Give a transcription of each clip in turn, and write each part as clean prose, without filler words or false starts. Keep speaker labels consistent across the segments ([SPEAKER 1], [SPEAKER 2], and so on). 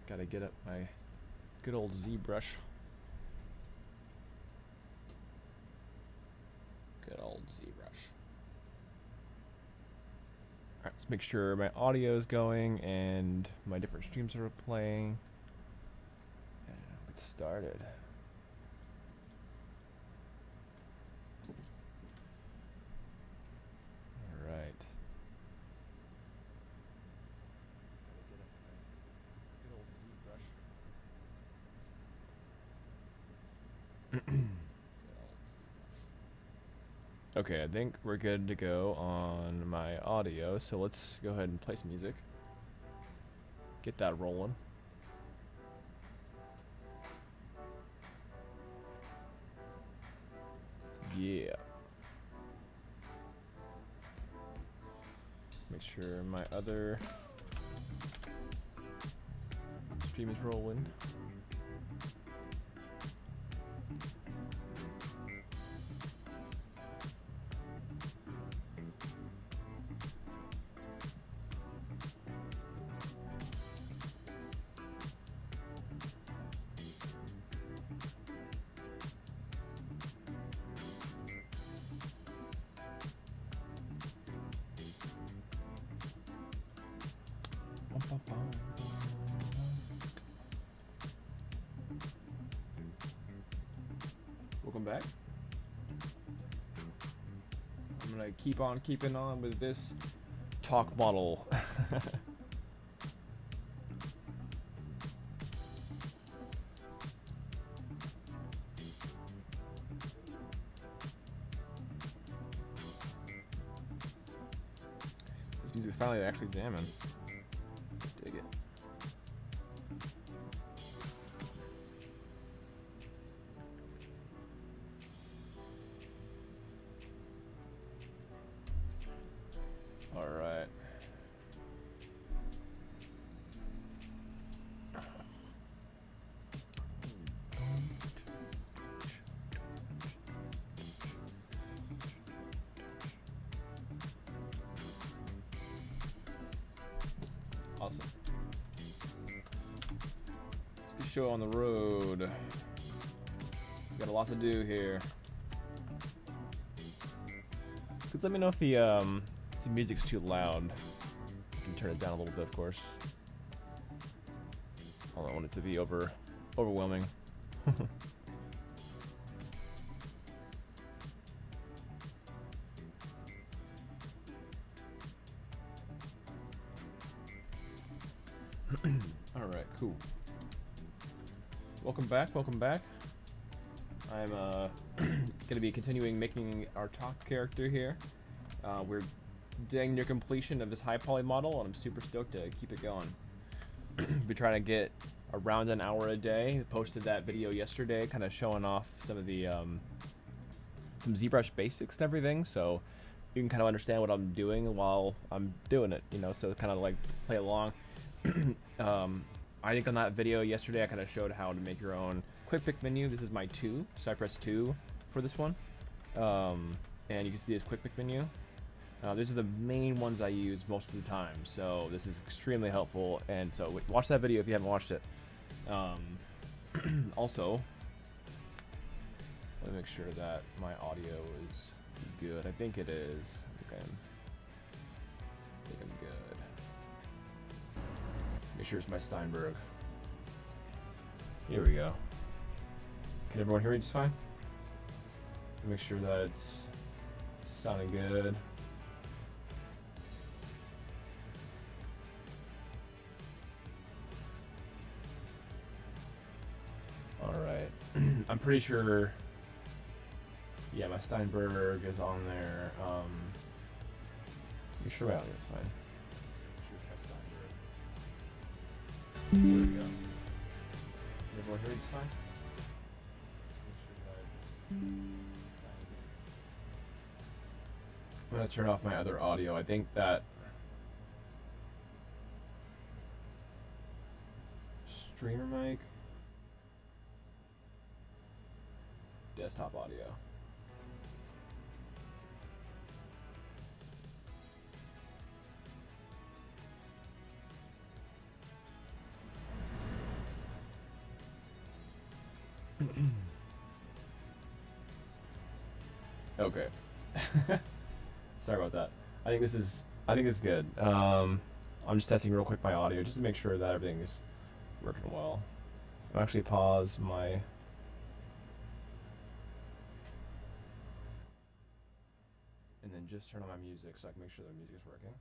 [SPEAKER 1] Gotta get up my good old ZBrush. Good old ZBrush. Alright, let's make sure my audio is going and my different streams are playing. And I'll get started. Alright. Okay, I think we're good to go on my audio, so let's go ahead and play some music. Get that rolling. Yeah. Make sure my other stream is rolling. Welcome back. I'm gonna keep on keeping on with this talk model. This means we finally actually jamming. Dig it. All right. Awesome. Let's get the show on the road. Got a lot to do here. Please let me know if the music's too loud. I can turn it down a little bit, of course. I don't want it to be overwhelming. All right, cool. Welcome back. Welcome back. I'm gonna be continuing making our talk character here. We're dang near completion of this high poly model, and I'm super stoked to keep it going. Be trying to get around an hour a day. Posted that video yesterday, kind of showing off some of the some ZBrush basics and everything, so you can kind of understand what I'm doing while I'm doing it, you know. So kind of like play along. I think on that video yesterday, I kind of showed how to make your own quick pick menu. This is my 2, so I press 2 for this one, and you can see this quick pick menu. These are the main ones I use most of the time, so this is extremely helpful. And so watch that video if you haven't watched it. Also, let me make sure that my audio is good. I think it is. Okay. I think I'm good. Make sure it's my Steinberg. Here we go. Can everyone hear me just fine? Make sure that it's sounding good. Alright. I'm pretty sure, yeah, my Steinberg is on there. Make sure my audio is fine. Here we go. Can everyone hear me just fine? I'm gonna turn off my other audio. I think that streamer mic, desktop audio. Okay. Sorry about that. I think it's good. I'm just testing real quick my audio just to make sure that everything's working well. I'll actually pause my. And then just turn on my music so I can make sure the music is working.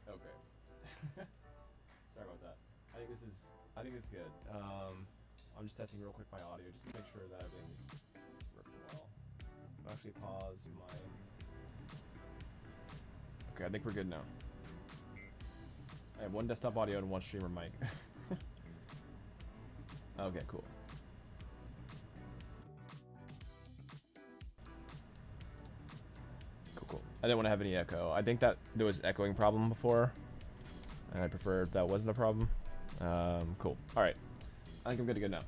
[SPEAKER 1] Okay. Sorry about that. I think it's good. I'm just testing real quick my audio just to make sure that everything's working well. I'll actually pause my. Okay, I think we're good now. I have one desktop audio and one streamer mic. Okay, cool. Cool. I didn't want to have any echo. I think that there was an echoing problem before, and I prefer if that wasn't a problem. Cool. All right. I think I'm good to go now.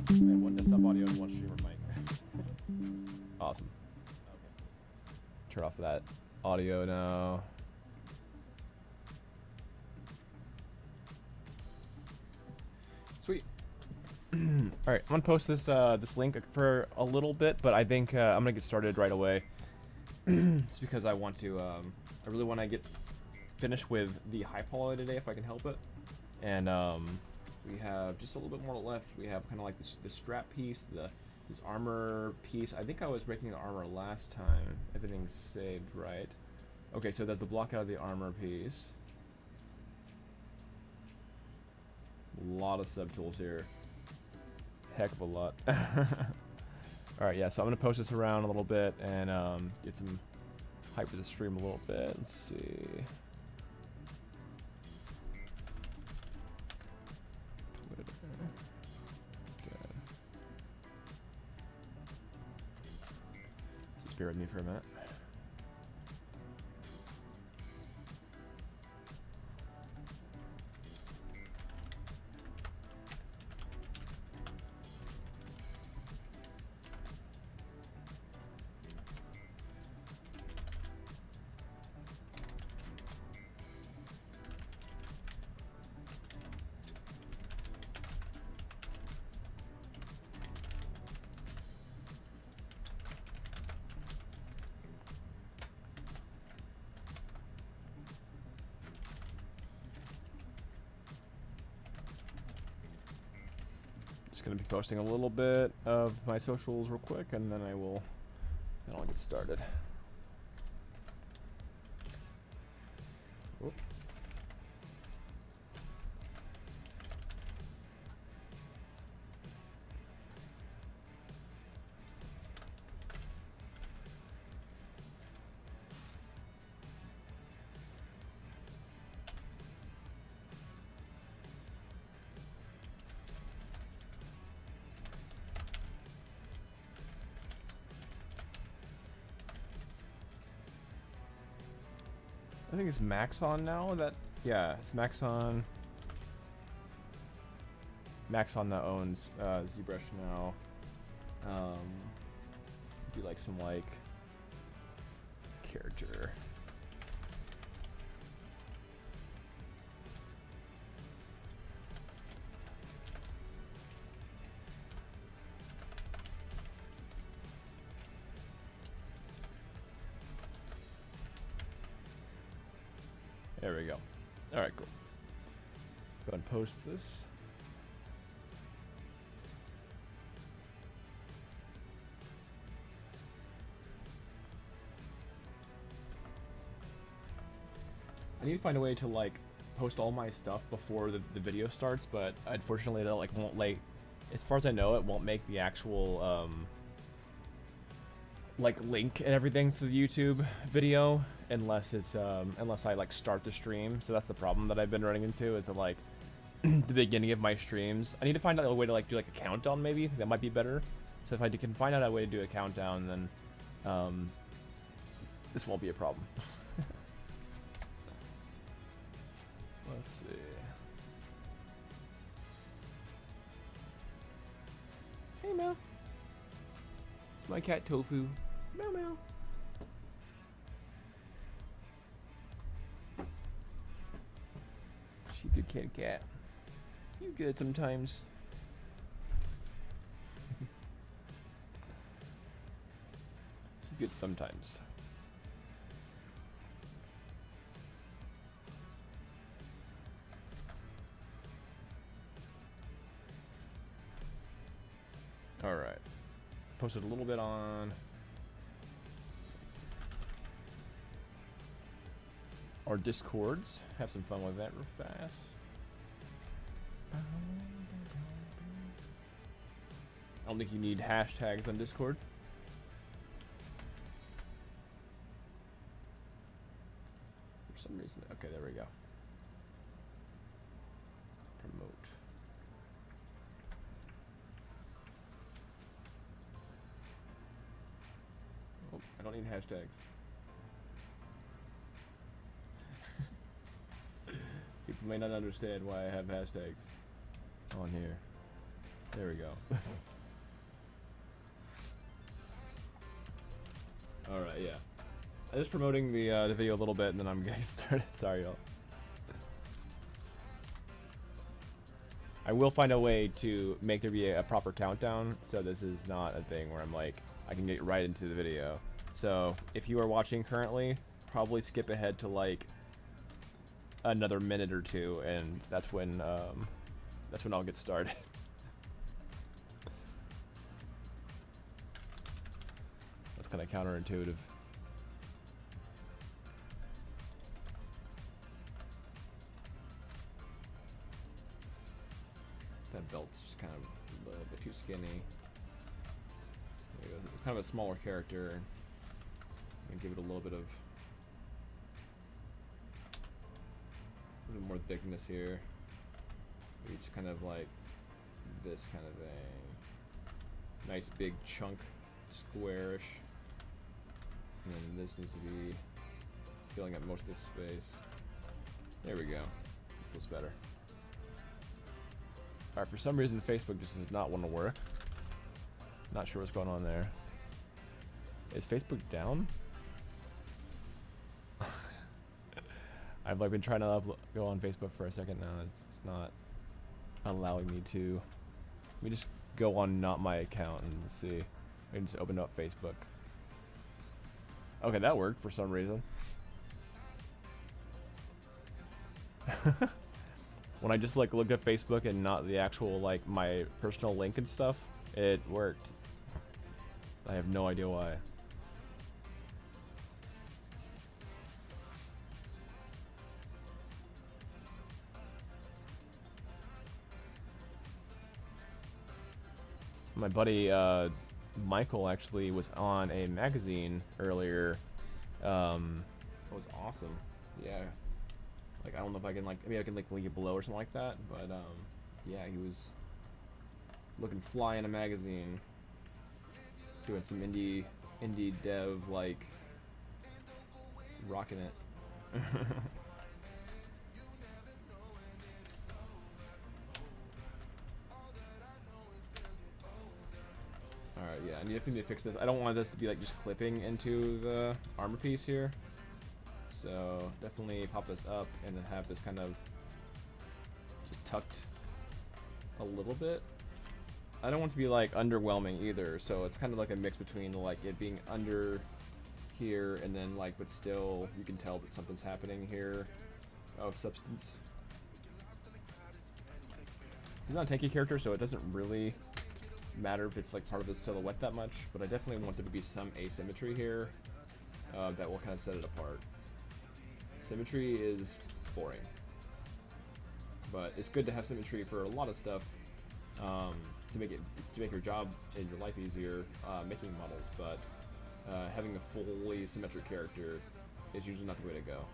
[SPEAKER 1] I have one desktop audio and one streamer mic. Awesome. Okay. Turn off that audio now. Sweet. All right, I'm gonna post this this link for a little bit, but I think I'm gonna get started right away. It's because I want to. I really want to get finished with the high poly today if I can help it, and we have just a little bit more left. We have kind of like this strap piece, this armor piece. I think I was breaking the armor last time. Everything's saved right. Okay, so that's the blockout of the armor piece. A lot of subtools here. Heck of a lot. Alright, yeah, so I'm going to post this around a little bit and get some hype for the stream a little bit. Let's see. Twitter. Good. Just bear with me for a minute. Just gonna be posting a little bit of my socials real quick, and then I'll get started. Oop. I think it's Max on now. Yeah, it's Max on. Max on that owns ZBrush now. Do like some character. There we go. All right, cool. Go ahead and post this. I need to find a way to post all my stuff before the video starts, but unfortunately that won't as far as I know, it won't make the actual link and everything for the YouTube video unless it's unless I start the stream. So that's the problem that I've been running into, is that the beginning of my streams I need to find out a way to do a countdown. Maybe that might be better. So if I can find out a way to do a countdown, then this won't be a problem. Let's see. Hey, Mel. It's my cat Tofu. Meow meow. She's a good kitty cat. You good sometimes. She's good sometimes. All right. Posted a little bit on our Discords. Have some fun with that real fast. I don't think you need hashtags on Discord. For some reason. Okay, there we go. Promote. Oh, I don't need hashtags. People may not understand why I have hashtags on here. There we go. Alright, yeah. I'm just promoting the video a little bit and then I'm getting started. Sorry, y'all. I will find a way to make there be a proper countdown, so this is not a thing where I'm like, I can get right into the video. So, if you are watching currently, probably skip ahead to like another minute or two, and that's when I'll get started. That's kind of counterintuitive. That belt's just kind of a little bit too skinny. It's kind of a smaller character. And give it a little bit more thickness here. Maybe just kind of like this kind of thing. Nice big chunk, squarish. And then this needs to be filling up most of this space. There we go. Feels better. Alright, for some reason Facebook just does not want to work. Not sure what's going on there. Is Facebook down? I've like been trying to go on Facebook for a second now. It's not allowing me to. Let me just go on not my account and see. I can just open up Facebook. Okay, that worked for some reason. When I just like looked at Facebook and not the actual like my personal link and stuff, it worked. I have no idea why. My buddy Michael actually was on a magazine earlier. It was awesome. Yeah. Like, I don't know if I can, like, maybe I can, like, link it below or something like that, but, yeah, he was looking fly in a magazine, doing some indie dev, like, rocking it. Alright, yeah, I definitely need to fix this. I don't want this to be, like, just clipping into the armor piece here. So definitely pop this up and then have this kind of just tucked a little bit. I don't want it to be like underwhelming either, so it's kind of like a mix between like it being under here and then like, but still you can tell that something's happening here of substance. He's not a tanky character, so it doesn't really matter if it's like part of his silhouette that much, but I definitely want there to be some asymmetry here that will kind of set it apart. Symmetry is boring, but it's good to have symmetry for a lot of stuff to make your job and your life easier making models. But having a fully symmetric character is usually not the way to go.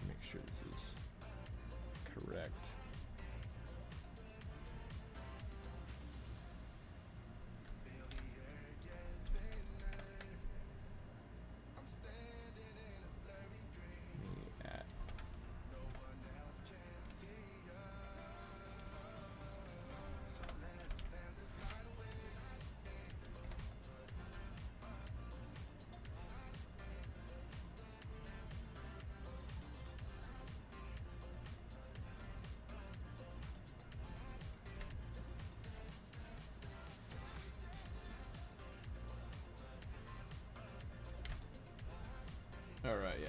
[SPEAKER 1] Make sure this is Alright, yeah.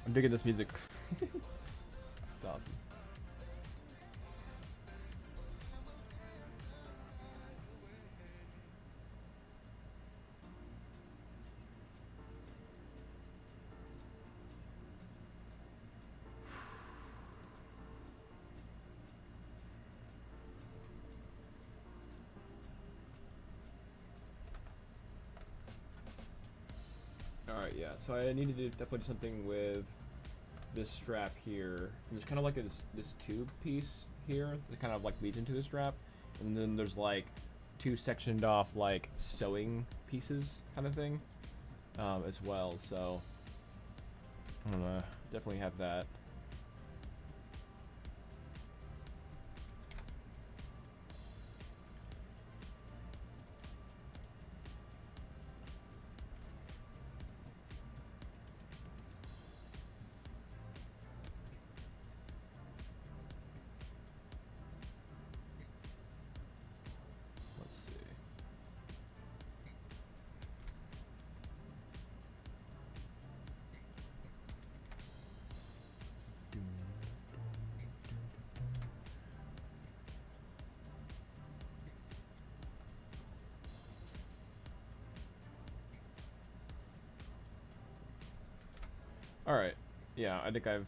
[SPEAKER 1] I'm digging this music. It's awesome. Alright, yeah, so I need to definitely do something with this strap here. And there's kind of like this tube piece here that kind of like leads into the strap. And then there's like two sectioned off like sewing pieces kind of thing as well. So I'm gonna definitely have that. All right, yeah, I think I've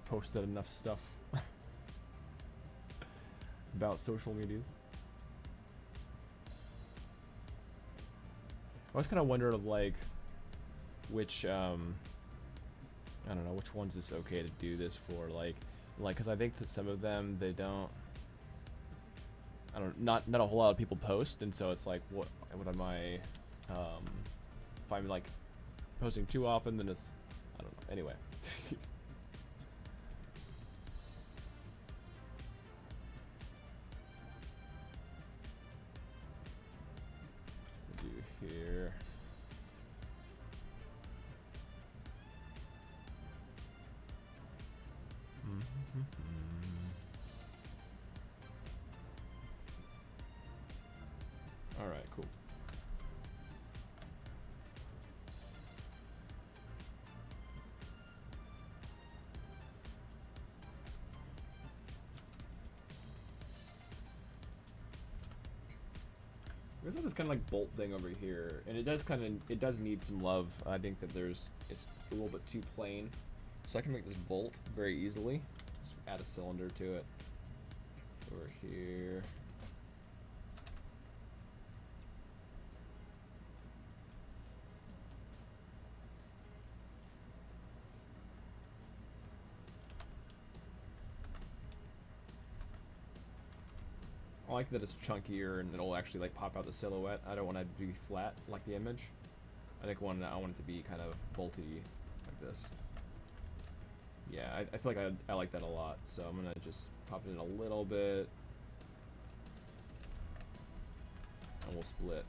[SPEAKER 1] posted enough stuff about social medias. I was kind of wondering of like which I don't know which ones it's okay to do this for, like because I think that some of them they don't. I don't not a whole lot of people post, and so it's like what am I if I'm like posting too often, then it's I don't know. Anyway. Do here. All right, cool. There's this kind of like bolt thing over here, and it does need some love. I think that it's a little bit too plain, so I can make this bolt very easily. Just add a cylinder to it over here. I like that it's chunkier and it'll actually like pop out the silhouette. I don't want it to be flat like the image. I want it to be kind of bolty like this. Yeah, I feel like I like that a lot. So I'm gonna just pop it in a little bit, and we'll split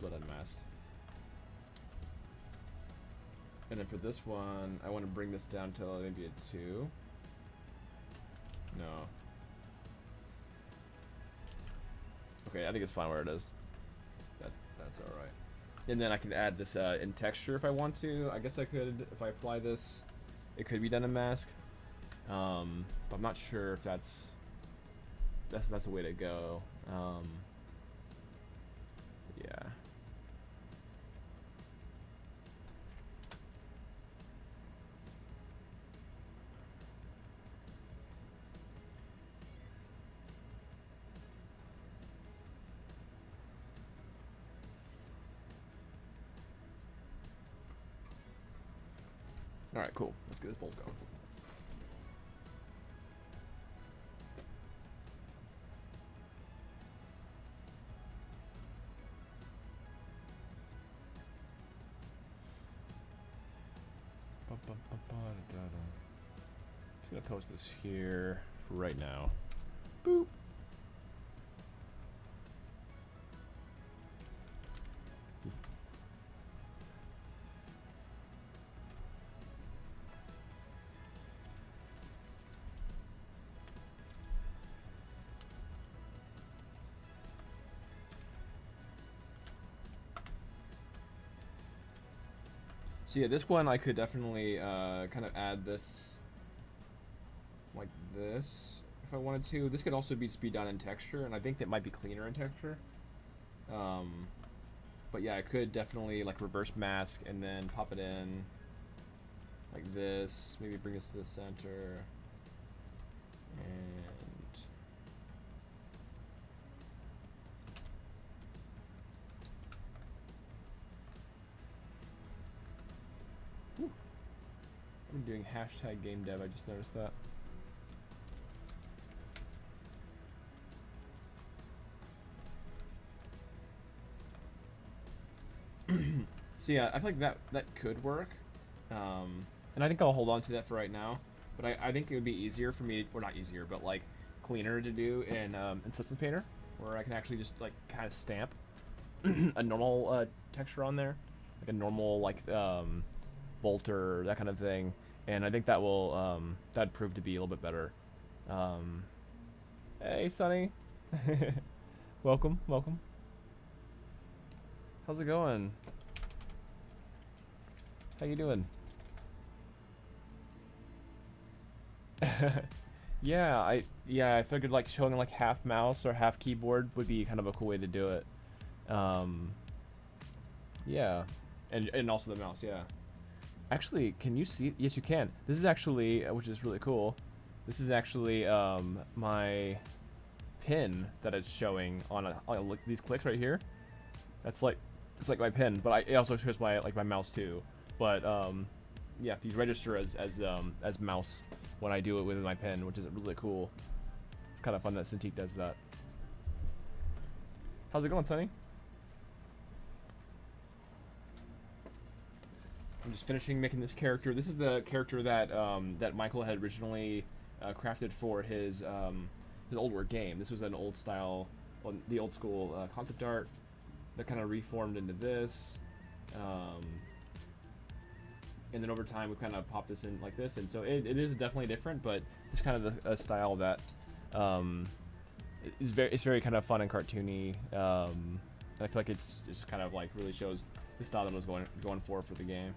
[SPEAKER 1] unmasked. And then for this one, I want to bring this down to maybe a 2. No. Okay, I think it's fine where it is. That's all right. And then I can add this in texture if I want to. I guess I could, if I apply this, it could be done in mask. But I'm not sure if that's the way to go. Yeah. Alright, cool. Let's get this bolt going. Just gonna post this here for right now. Boop. So yeah, this one I could definitely kind of add this like this if I wanted to. This could also be speed down in texture, and I think that might be cleaner in texture. But yeah, I could definitely like reverse mask and then pop it in like this. Maybe bring this to the center. And whew. I'm doing hashtag game dev, I just noticed that. So yeah, I feel like that could work. And I think I'll hold on to that for right now. But I think it would be easier for me, or not easier, but like cleaner to do in Substance Painter, where I can actually just like kind of stamp a normal texture on there, like a normal like bolter, that kind of thing. And I think that will that'd prove to be a little bit better. Hey, Sonny. Welcome, welcome. How's it going? How you doing? Yeah, I figured like showing like half mouse or half keyboard would be kind of a cool way to do it. Yeah, and also the mouse. Yeah. Actually, can you see? Yes, you can. This is actually, which is really cool. This is actually my pin that it's showing on these clicks right here. That's like, it's like my pin, but it also shows my my mouse too. But yeah, these register as mouse when I do it with my pen, which is really cool. It's kind of fun that Cintiq does that. How's it going, Sonny? I'm just finishing making this character. This is the character that that Michael had originally crafted for his old work game. This was an old style, well, the old school concept art that kind of reformed into this. And then over time we kind of pop this in like this, and so it is definitely different, but it's kind of a style that it's very kind of fun and cartoony. I feel like it's just kind of like really shows the style that I was going for the game.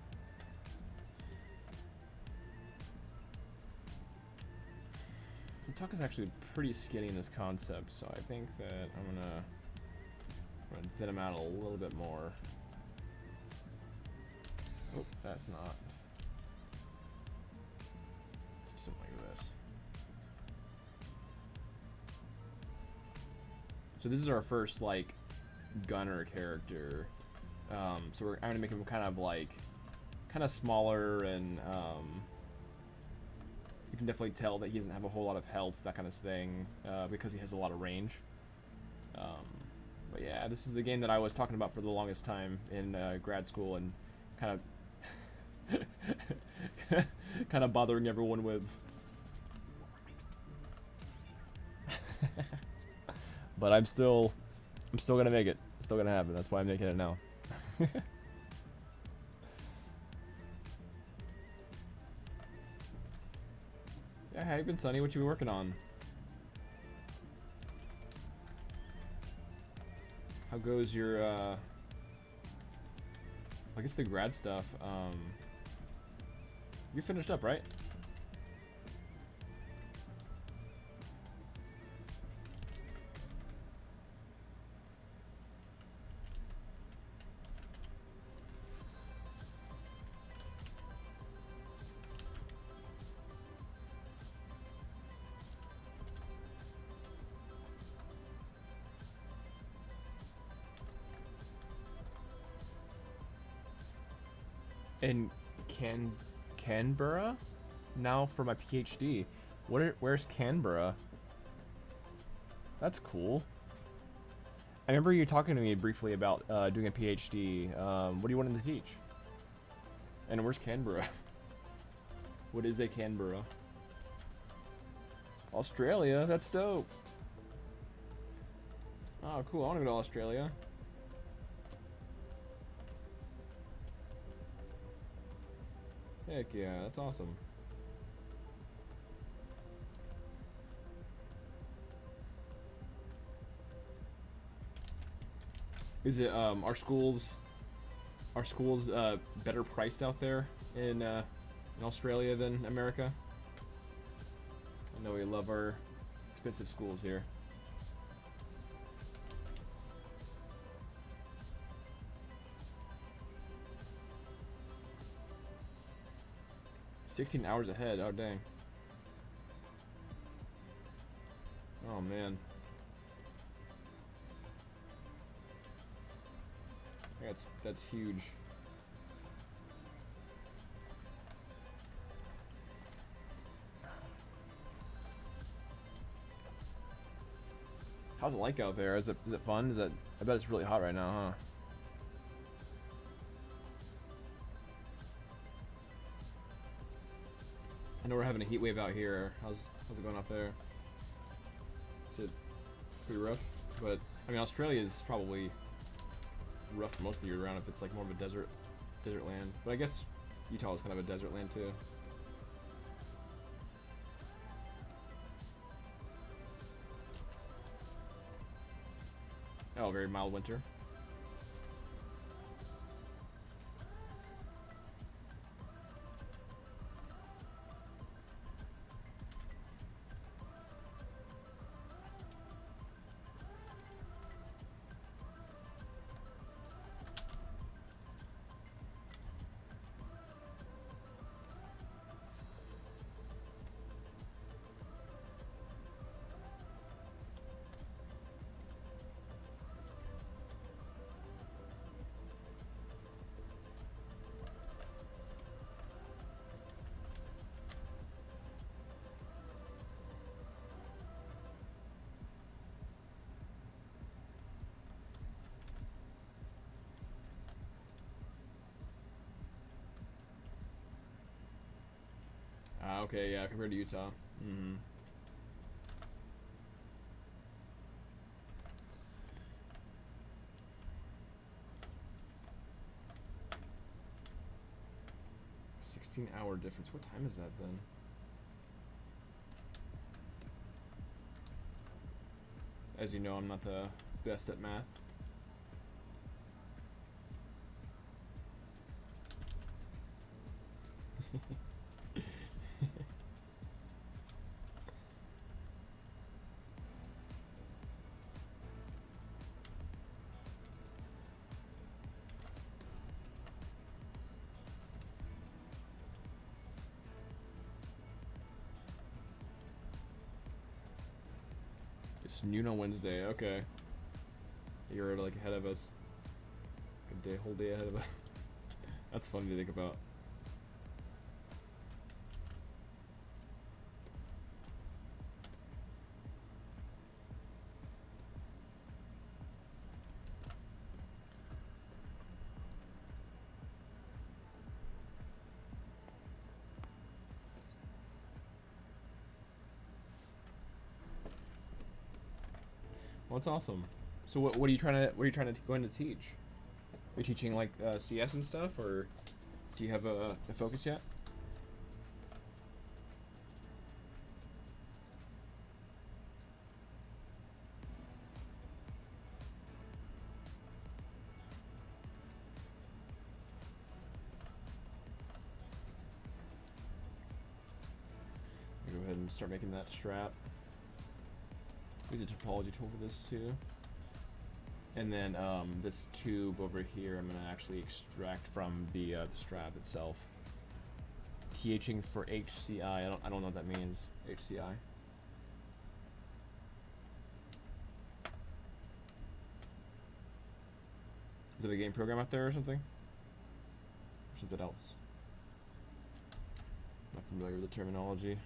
[SPEAKER 1] So Tuck is actually pretty skinny in this concept, so I think that I'm gonna thin him out a little bit more. Oh, that's not. Something like this. So this is our first like gunner character. So I'm gonna make him kind of smaller, and you can definitely tell that he doesn't have a whole lot of health, that kind of thing, because he has a lot of range. But yeah, this is the game that I was talking about for the longest time in grad school, and kind of kind of bothering everyone with. But I'm still gonna make it. It's still gonna happen. That's why I'm making it now. Yeah, how you been, Sonny? What you been working on? How goes your I guess the grad stuff? You're finished up, right? In Canberra? Now for my PhD. Where's Canberra? That's cool. I remember you talking to me briefly about doing a PhD. What do you want to teach? And where's Canberra? What is a Canberra? Australia? That's dope. Oh, cool. I want to go to Australia. Heck yeah, that's awesome. Is it our schools Are schools better priced out there in Australia than America? I know we love our expensive schools here. $16 hours ahead. Oh dang. Oh man. That's huge. How's it like out there? Is it fun? I bet it's really hot right now, huh? I know we're having a heat wave out here. How's it going out there? Is it pretty rough? But I mean, Australia is probably rough most of the year round if it's like more of a desert land. But I guess Utah is kind of a desert land too. Oh, very mild winter. Okay, yeah, compared to Utah. Mm-hmm. $16-hour difference. What time is that then? As you know, I'm not the best at math. It's noon on Wednesday. Okay, you're like ahead of us. A whole day ahead of us. That's funny to think about. Well, that's awesome. So what are you trying to go in to teach? Are you teaching like CS and stuff, or do you have a focus yet? Go ahead and start making that strap. Use a topology tool for this too. And then this tube over here, I'm gonna actually extract from the strap itself. THing for HCI. I don't know what that means. HCI. Is it a game program out there or something? Or something else? Not familiar with the terminology.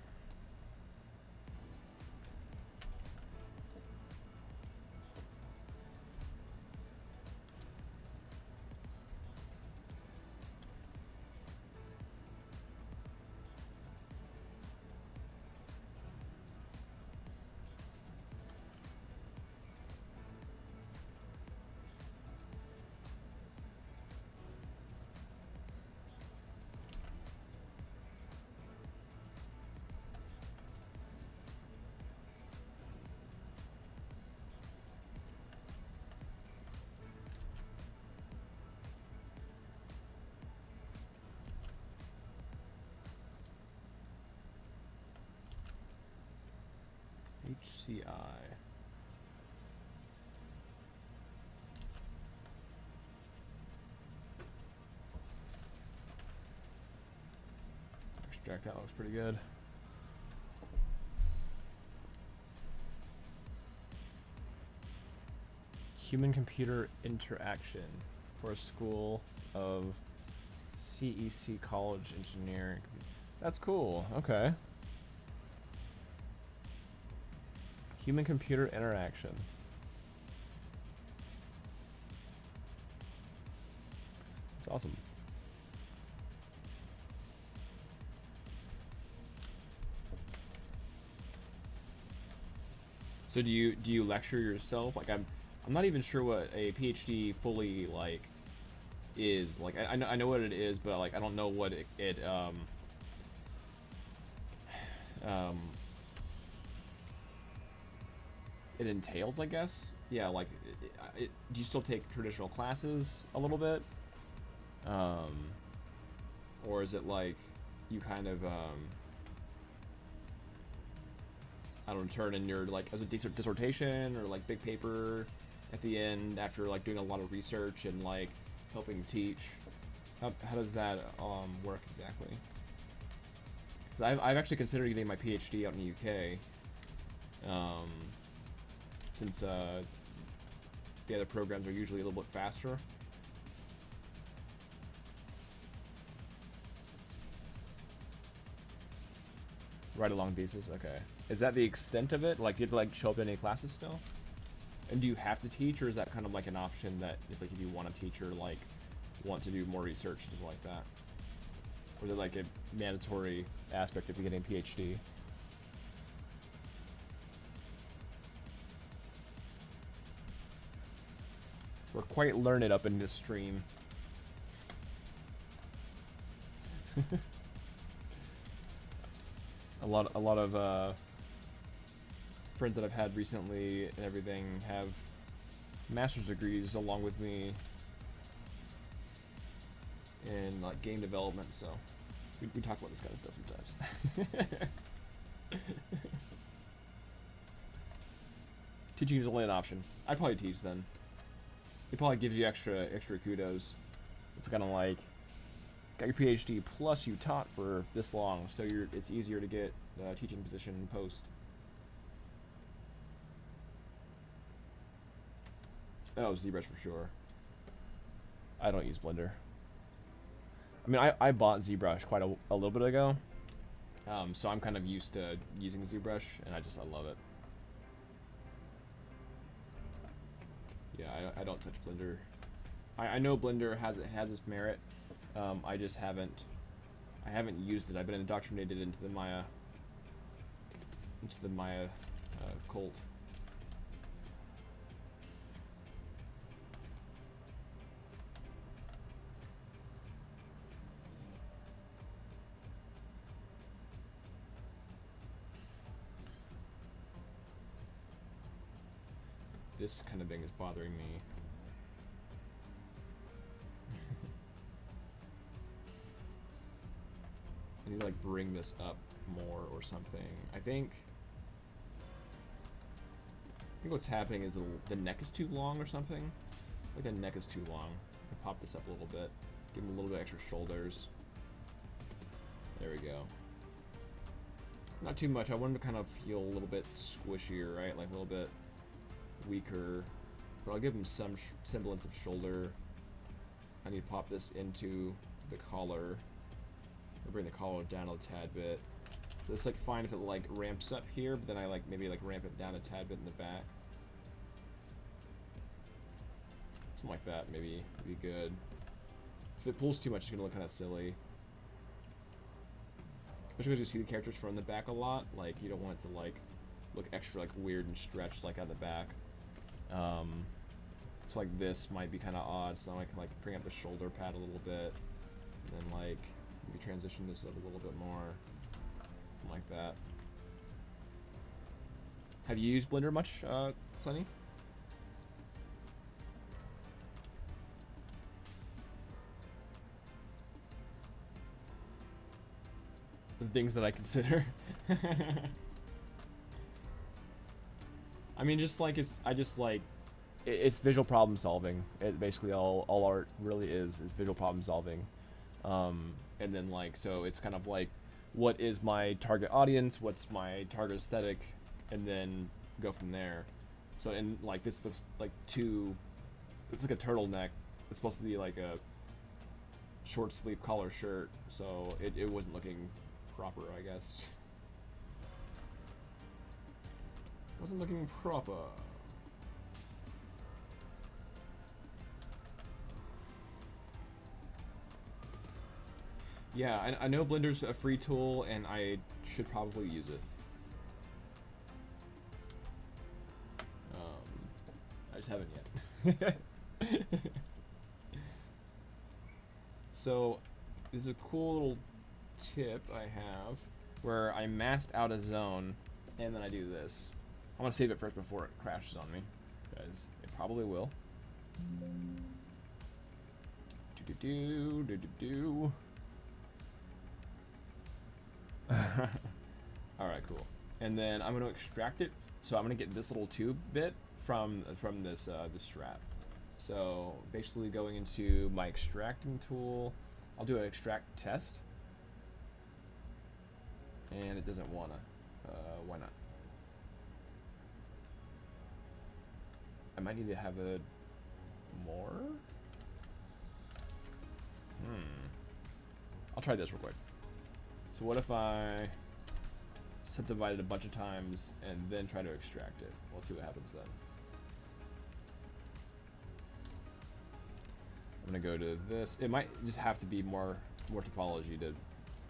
[SPEAKER 1] HCI. Extract, that looks pretty good. Human-computer interaction for a school of CEC college engineering. That's cool. Okay. Human-computer interaction. That's awesome. So do you lecture yourself? Like I'm not even sure what a PhD fully like is. Like I know what it is, but like I don't know what it entails, I guess. Yeah, like do you still take traditional classes a little bit, or is it like you kind of I don't know, turn in your like as a dissertation or like big paper at the end after like doing a lot of research and like helping teach? How does that work exactly? Because I've actually considered getting my PhD out in the UK, since the other programs are usually a little bit faster. Right along thesis, okay. Is that the extent of it? Like, do you have to like show up in any classes still? And do you have to teach, or is that kind of like an option that if like if you want to teach or like want to do more research, something like that? Or is it like a mandatory aspect of getting a PhD? We're quite learned up in this stream. a lot of friends that I've had recently and everything have master's degrees along with me in like game development, so we talk about this kind of stuff sometimes. Teaching is only an option. I'd probably teach then. It probably gives you extra kudos. It's kind of like got your PhD plus you taught for this long, so it's easier to get a teaching position in post. Oh, ZBrush for sure. I don't use Blender. I mean, I bought ZBrush quite a little bit ago, so I'm kind of used to using ZBrush, and I love it. Yeah, I don't touch Blender. I know Blender has its merit. I just haven't used it. I've been indoctrinated into the Maya cult. This kind of thing is bothering me. I need to like bring this up more or something. I think what's happening is the neck is too long or something. Like the neck is too long. I can pop this up a little bit. Give him a little bit extra shoulders. There we go. Not too much. I want him to kind of feel a little bit squishier, right? Like a little bit weaker. But I'll give him some semblance of shoulder. I need to pop this into the collar. Or bring the collar down a tad bit. So it's like fine if it like ramps up here, but then I like maybe like ramp it down a tad bit in the back. Something like that maybe would be good. If it pulls too much, it's gonna look kind of silly. Especially because you see the characters from the back a lot. Like you don't want it to like look extra like weird and stretched like out the back. So like this might be kind of odd. So I can like bring up the shoulder pad a little bit, and then like maybe transition this up a little bit more, like that. Have you used Blender much, Sunny? The things that I consider. I mean, just like it's visual problem solving. It basically all art really is visual problem solving. And then like, so it's kind of like, what is my target audience? What's my target aesthetic? And then go from there. So, and like, this looks like it's like a turtleneck. It's supposed to be like a short sleeve collar shirt. So it wasn't looking proper, I guess. Wasn't looking proper. Yeah, I know Blender's a free tool, and I should probably use it. I just haven't yet. So, there's a cool little tip I have where I masked out a zone, and then I do this. I want to save it first before it crashes on me, because it probably will. Do-do-do. Alright, cool. And then I'm going to extract it. So I'm going to get this little tube bit from this strap. So basically going into my extracting tool, I'll do an extract test. And it doesn't want to. Why not? I might need to have a more. I'll try this real quick. So what if I subdivide it a bunch of times and then try to extract it? We'll see what happens then. I'm gonna go to this. It might just have to be more topology to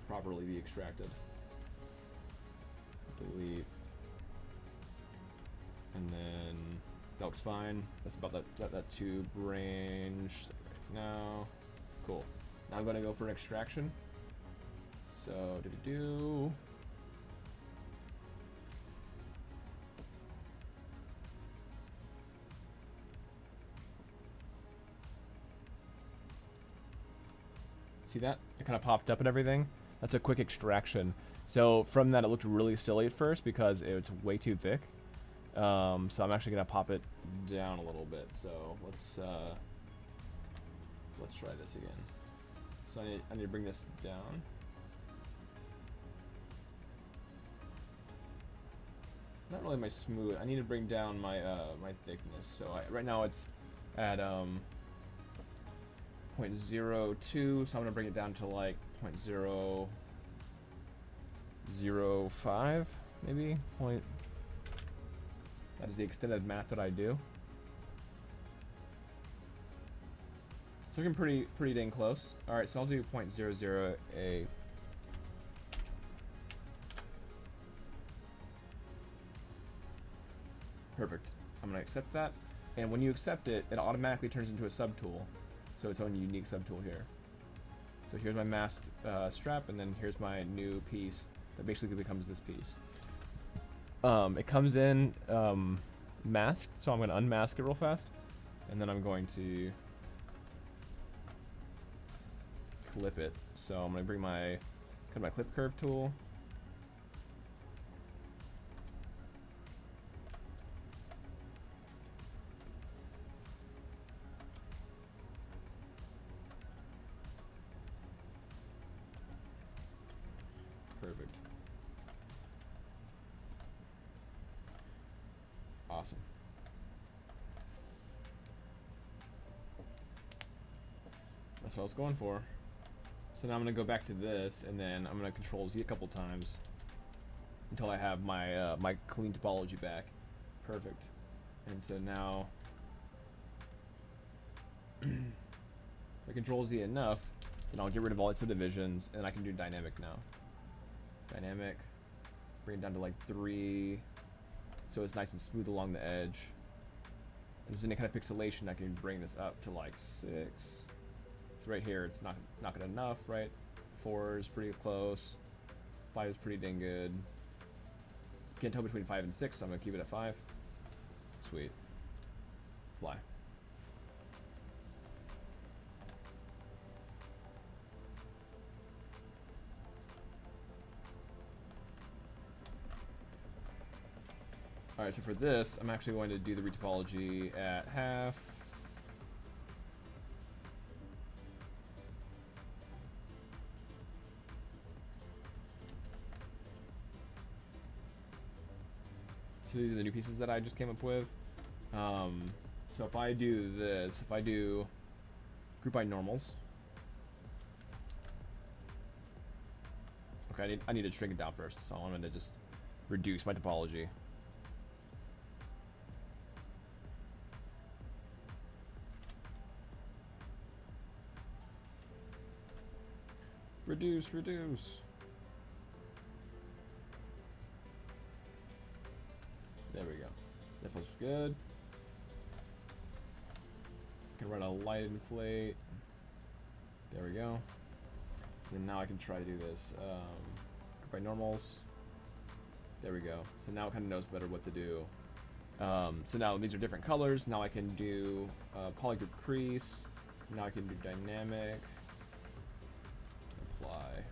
[SPEAKER 1] properly be extracted. Delete. And then that looks fine. That's about that tube range right now. Cool. Now I'm gonna go for an extraction. So do. See that? It kind of popped up and everything. That's a quick extraction. So from that, it looked really silly at first because it's way too thick. So I'm actually gonna pop it down a little bit. So let's try this again. So I need to bring this down. Not really my smooth. I need to bring down my my thickness. So right now it's at 0.02. So I'm gonna bring it down to like 0.005 maybe. That is the extended math that I do. It's looking pretty dang close. All right, so I'll do 0.008. Perfect. I'm gonna accept that, and when you accept it, it automatically turns into a subtool, so its own unique subtool here. So here's my masked strap, and then here's my new piece that basically becomes this piece. It comes in masked, so I'm gonna unmask it real fast, and then I'm going to clip it. So I'm gonna bring my clip curve tool. Perfect. Awesome. That's what I was going for. So now I'm going to go back to this, and then I'm going to Control Z a couple times until I have my my clean topology back. Perfect. And so now if I Control Z enough, then I'll get rid of all its subdivisions, and I can do dynamic now. Dynamic, bring it down to like 3, so it's nice and smooth along the edge. If there's any kind of pixelation, I can bring this up to like 6. So right here, it's not good enough, right? 4 is pretty close. 5 is pretty dang good. Can't tell between 5 and 6, so I'm gonna keep it at 5. Sweet. Fly. Alright, so for this, I'm actually going to do the retopology at half. So these are the new pieces that I just came up with. So if I do this, if I do group by normals. Okay, I need to shrink it down first, so I'm going to just reduce my topology. Reduce, reduce. There we go. That feels good. Can run a light inflate. There we go. And now I can try to do this. Group by normals. There we go. So now it kind of knows better what to do. So now these are different colors. Now I can do polygroup crease. Now I can do dynamic. Apply.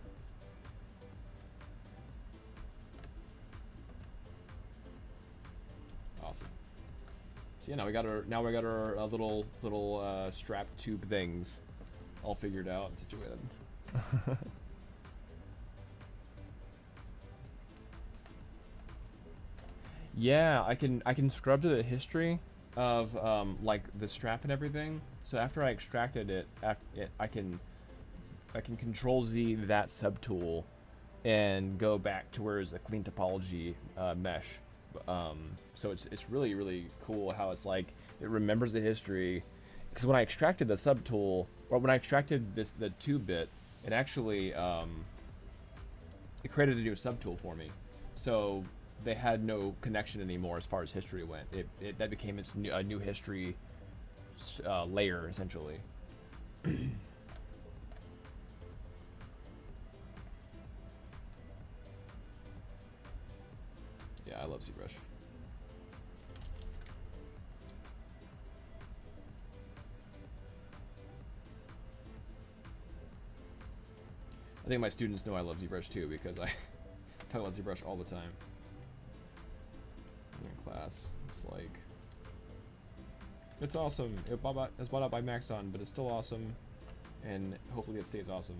[SPEAKER 1] Awesome. So yeah, now we got our little strap tube things all figured out and situated. Yeah, I can scrub to the history of like the strap and everything. So after I extracted it, I can Control Z that subtool and go back to where is a clean topology mesh. So it's really cool how it's like it remembers the history. Because when I extracted the subtool, or when I extracted the 2-bit, it actually it created a new subtool for me. So they had no connection anymore as far as history went. That became its a new history layer essentially. Yeah, I love ZBrush. I think my students know I love ZBrush too because I talk about ZBrush all the time in class. It's like, it's awesome. It's bought out by Maxon, but it's still awesome, and hopefully it stays awesome.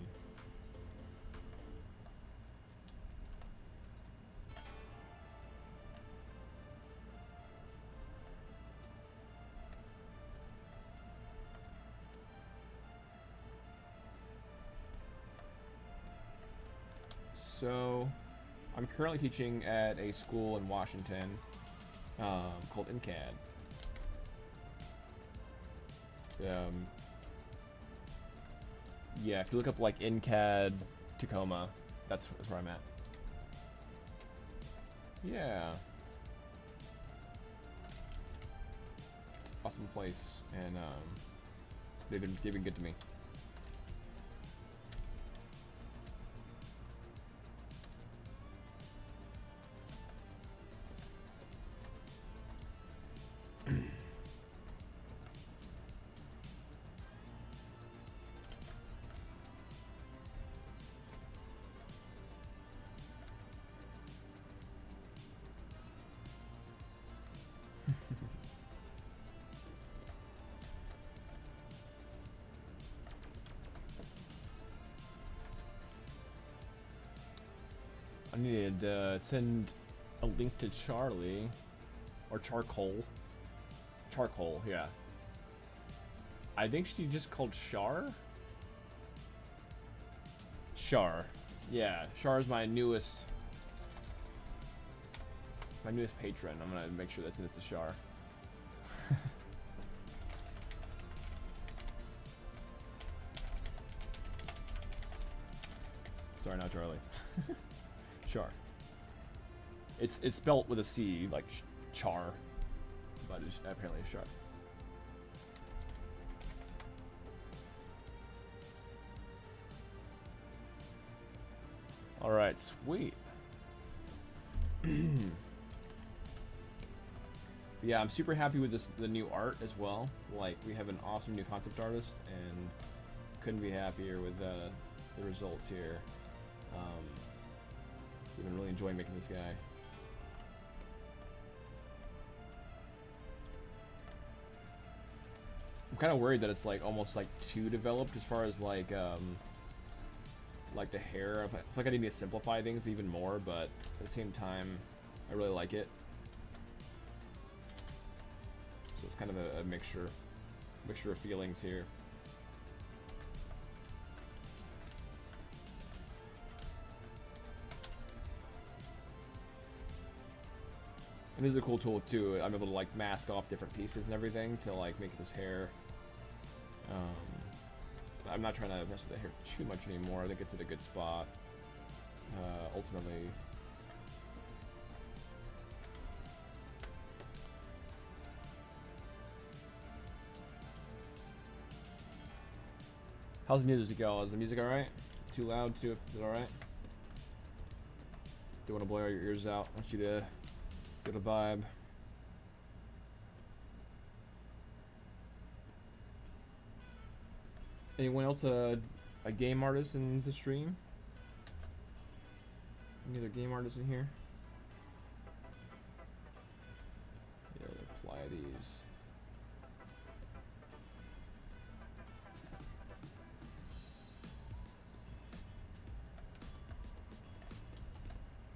[SPEAKER 1] So, I'm currently teaching at a school in Washington called NCAD. Yeah, if you look up like NCAD Tacoma, that's where I'm at. Yeah. It's an awesome place, and they've been good to me. I needed to send a link to Charlie, or Charcoal. Charcoal, yeah. I think she just called Char? Char. Yeah, Char is my newest patron. I'm gonna make sure that's in this to Char. Sorry, not Charlie. Char. It's spelt with a C, like char, but it's apparently Char. All right, sweet. Yeah, I'm super happy with the new art as well. Like, we have an awesome new concept artist, and couldn't be happier with the results here. We've been really enjoying making this guy. I'm kind of worried that it's like almost like too developed as far as like the hair. I feel like I need to simplify things even more, but at the same time, I really like it. So it's kind of a mixture of feelings here. And this is a cool tool too. I'm able to like mask off different pieces and everything to like make this hair. I'm not trying to mess with the hair too much anymore. I think it's at a good spot. Ultimately. How's the music go? Is the music alright? Too loud? Is it alright? Don't want to blow your ears out. I want you to get a vibe. Anyone else a game artist in the stream? Any other game artists in here? Yeah, apply these.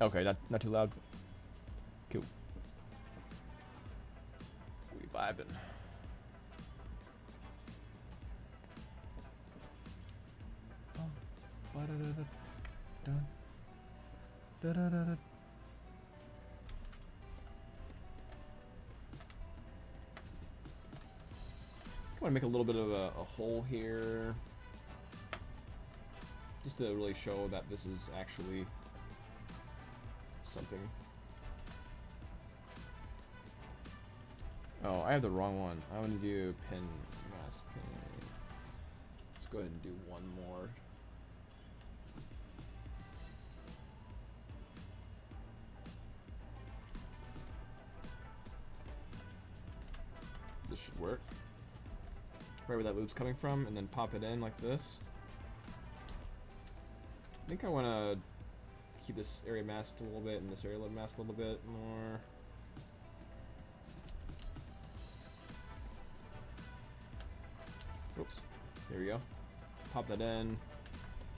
[SPEAKER 1] Okay, not too loud. Cool. We vibing. I want to make a little bit of a hole here, just to really show that this is actually something. Oh, I have the wrong one. I want to do pin mask pin. Let's go ahead and do one more. This should work. Right where that loop's coming from, and then pop it in like this. I think I want to keep this area masked a little bit, and this area masked a little bit more. Oops. There we go. Pop that in.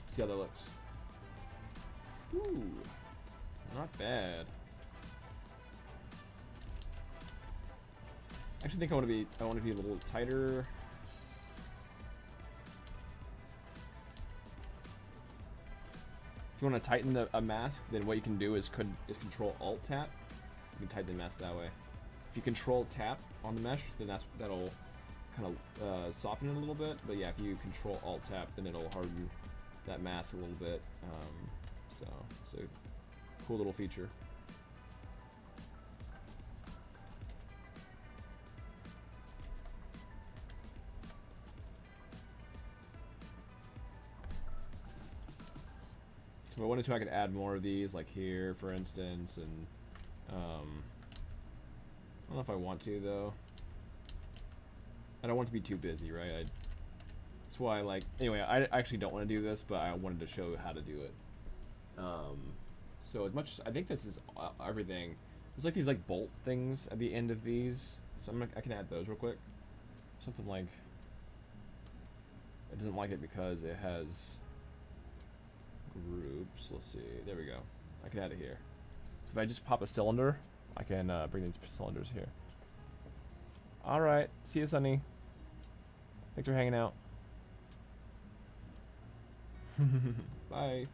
[SPEAKER 1] See how that looks. Ooh. Not bad. I actually think I want to be a little tighter. If you want to tighten a mask, then what you can do is Control Alt Tap. You can tighten the mask that way. If you Control Tap on the mesh, then that'll kind of soften it a little bit. But yeah, if you Control Alt Tap, then it'll harden that mask a little bit. So it's a cool little feature. So if I wanted to, I could add more of these, like here, for instance, and I don't know if I want to, though. I don't want to be too busy, right? That's why, like, anyway, I actually don't want to do this, but I wanted to show how to do it. So as much as, I think this is everything. There's like these like bolt things at the end of these, so I can add those real quick. Something like, it doesn't like it because it has groups. Let's see, there we go. I can add it here. So if I just pop a cylinder, I can bring these cylinders here. Alright, see you, Sunny. Thanks for hanging out. Bye.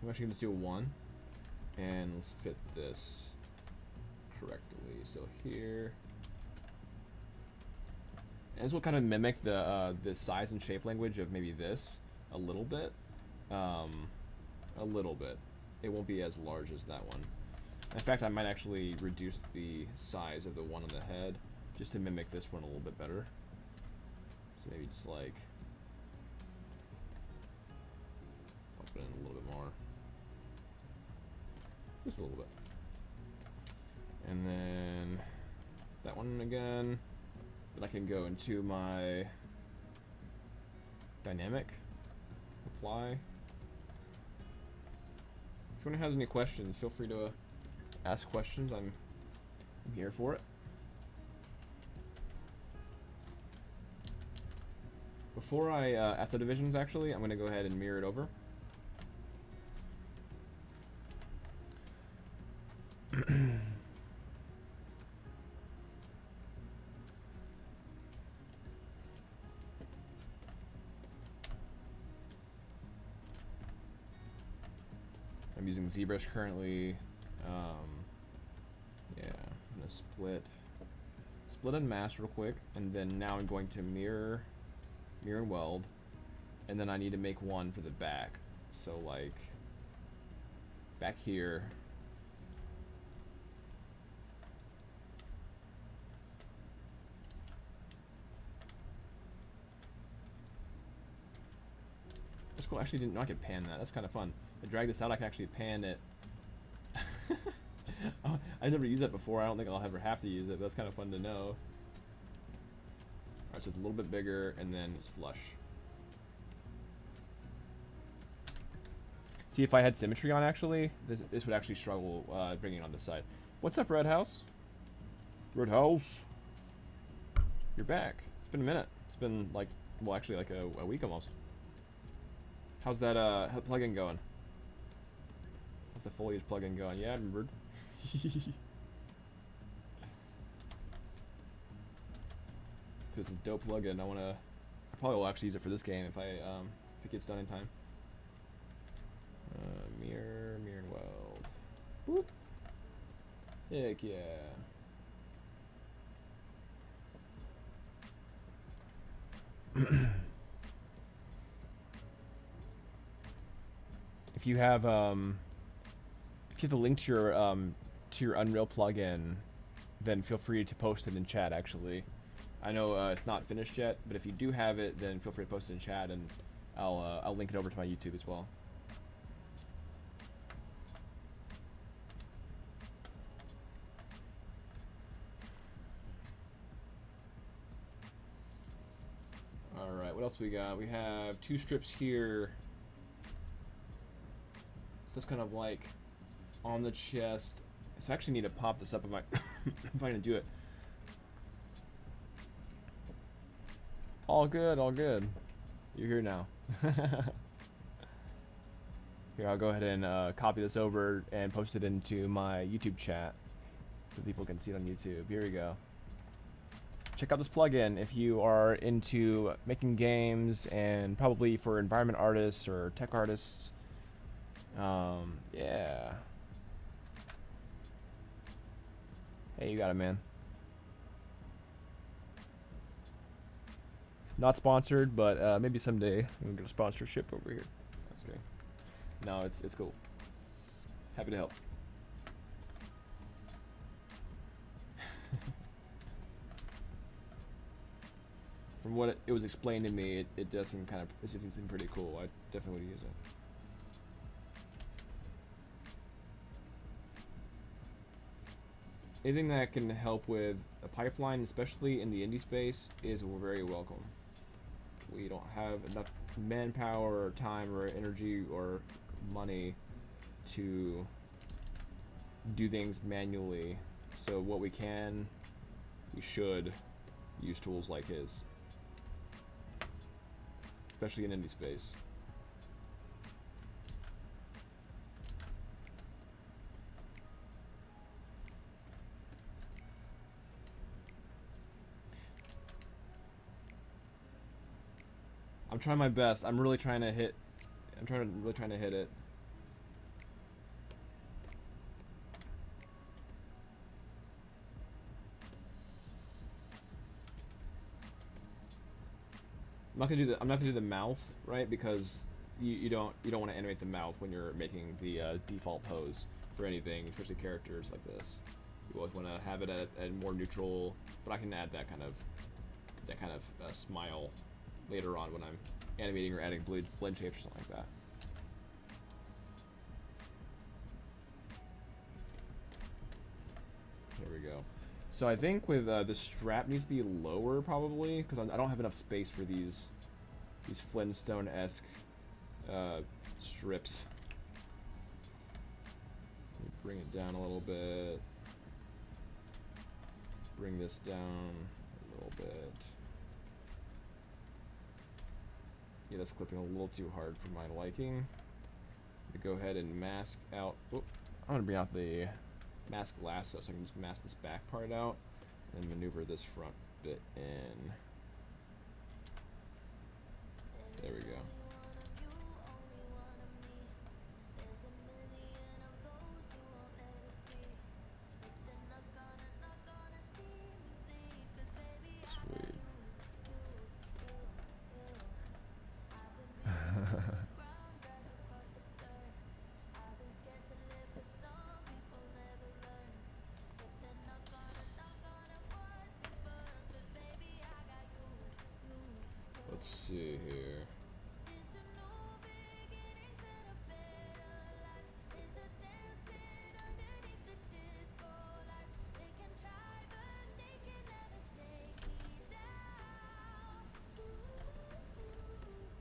[SPEAKER 1] I'm actually going to do a 1, and let's fit this correctly. So here, and this will kind of mimic the size and shape language of maybe this a little bit. A little bit. It won't be as large as that one. In fact, I might actually reduce the size of the one on the head just to mimic this one a little bit better. So maybe just like pop it in a little bit more. Just a little bit. And then that one again. Then I can go into my dynamic, apply. If anyone has any questions, feel free to ask questions. I'm I'm here for it. Before I add subdivisions, actually, I'm going to go ahead and mirror it over. I'm using ZBrush currently. Yeah, I'm going to split and mask real quick, and then now I'm going to mirror and weld, and then I need to make one for the back. So like back here. That's cool. Actually, didn't know I could pan that. That's kind of fun. I drag this out, I can actually pan it. I never used that before. I don't think I'll ever have to use it, but that's kind of fun to know. Alright, so it's a little bit bigger, and then it's flush. See, if I had symmetry on, actually, this would actually struggle bringing it on this side. What's up, Red House? Red House. You're back. It's been a minute. It's been like, well, actually like a week almost. How's that plugin going? How's the foliage plugin going? Yeah, I remembered. It's a dope plugin. I probably will actually use it for this game if it gets done in time. Mirror and weld. Whoop. Heck yeah. If you have the link to your Unreal plugin, then feel free to post it in chat. Actually, I know it's not finished yet, but if you do have it, then feel free to post it in chat, and I'll link it over to my YouTube as well. All right, what else we got? We have 2 strips here. So that's kind of like on the chest. So I actually need to pop this up if I'm going to do it. All good, all good. You're here now. Here, I'll go ahead and copy this over and post it into my YouTube chat so people can see it on YouTube. Here we go. Check out this plugin if you are into making games, and probably for environment artists or tech artists. Yeah. Hey, you got it, man. Not sponsored, but maybe someday we'll get a sponsorship over here. That's okay. No, it's cool. Happy to help. From what it was explained to me, it does seem it seems pretty cool. I definitely would use it. Anything that can help with a pipeline, especially in the indie space, is very welcome. We don't have enough manpower or time or energy or money to do things manually. So what we can, we should use tools like his. Especially in indie space. I'm trying my best. I'm really trying to hit. Really trying to hit it. I'm not gonna do the mouth, right? Because you don't want to animate the mouth when you're making the default pose for anything, especially characters like this. You always want to have it at more neutral, but I can add that kind of smile later on when I'm animating or adding blend shapes or something like that. There we go. So I think with the strap needs to be lower probably, because I don't have enough space for these Flintstone-esque strips. Let me bring it down a little bit. bring this down a little bit. Yeah, that's clipping a little too hard for my liking. To go ahead and mask out. Oh, I'm gonna bring out the mask lasso so I can just mask this back part out and maneuver this front bit in. There we go. Sweet. Let's see here.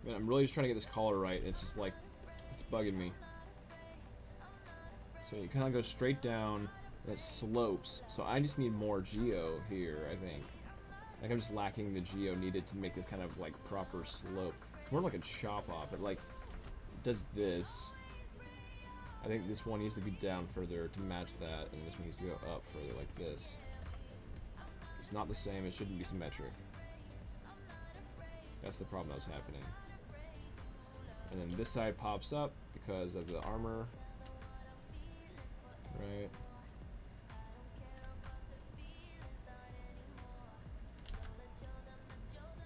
[SPEAKER 1] Man, I'm really just trying to get this collar right. It's just like, it's bugging me. So you kind of go straight down, and it slopes. So I just need more geo here, I think. Like I'm just lacking the geo needed to make this kind of like proper slope. It's more like a chop off. It like does this. I think this one needs to be down further to match that, and this one needs to go up further like this. It's not the same. It shouldn't be symmetric. That's the problem that was happening. And then this side pops up because of the armor. Right.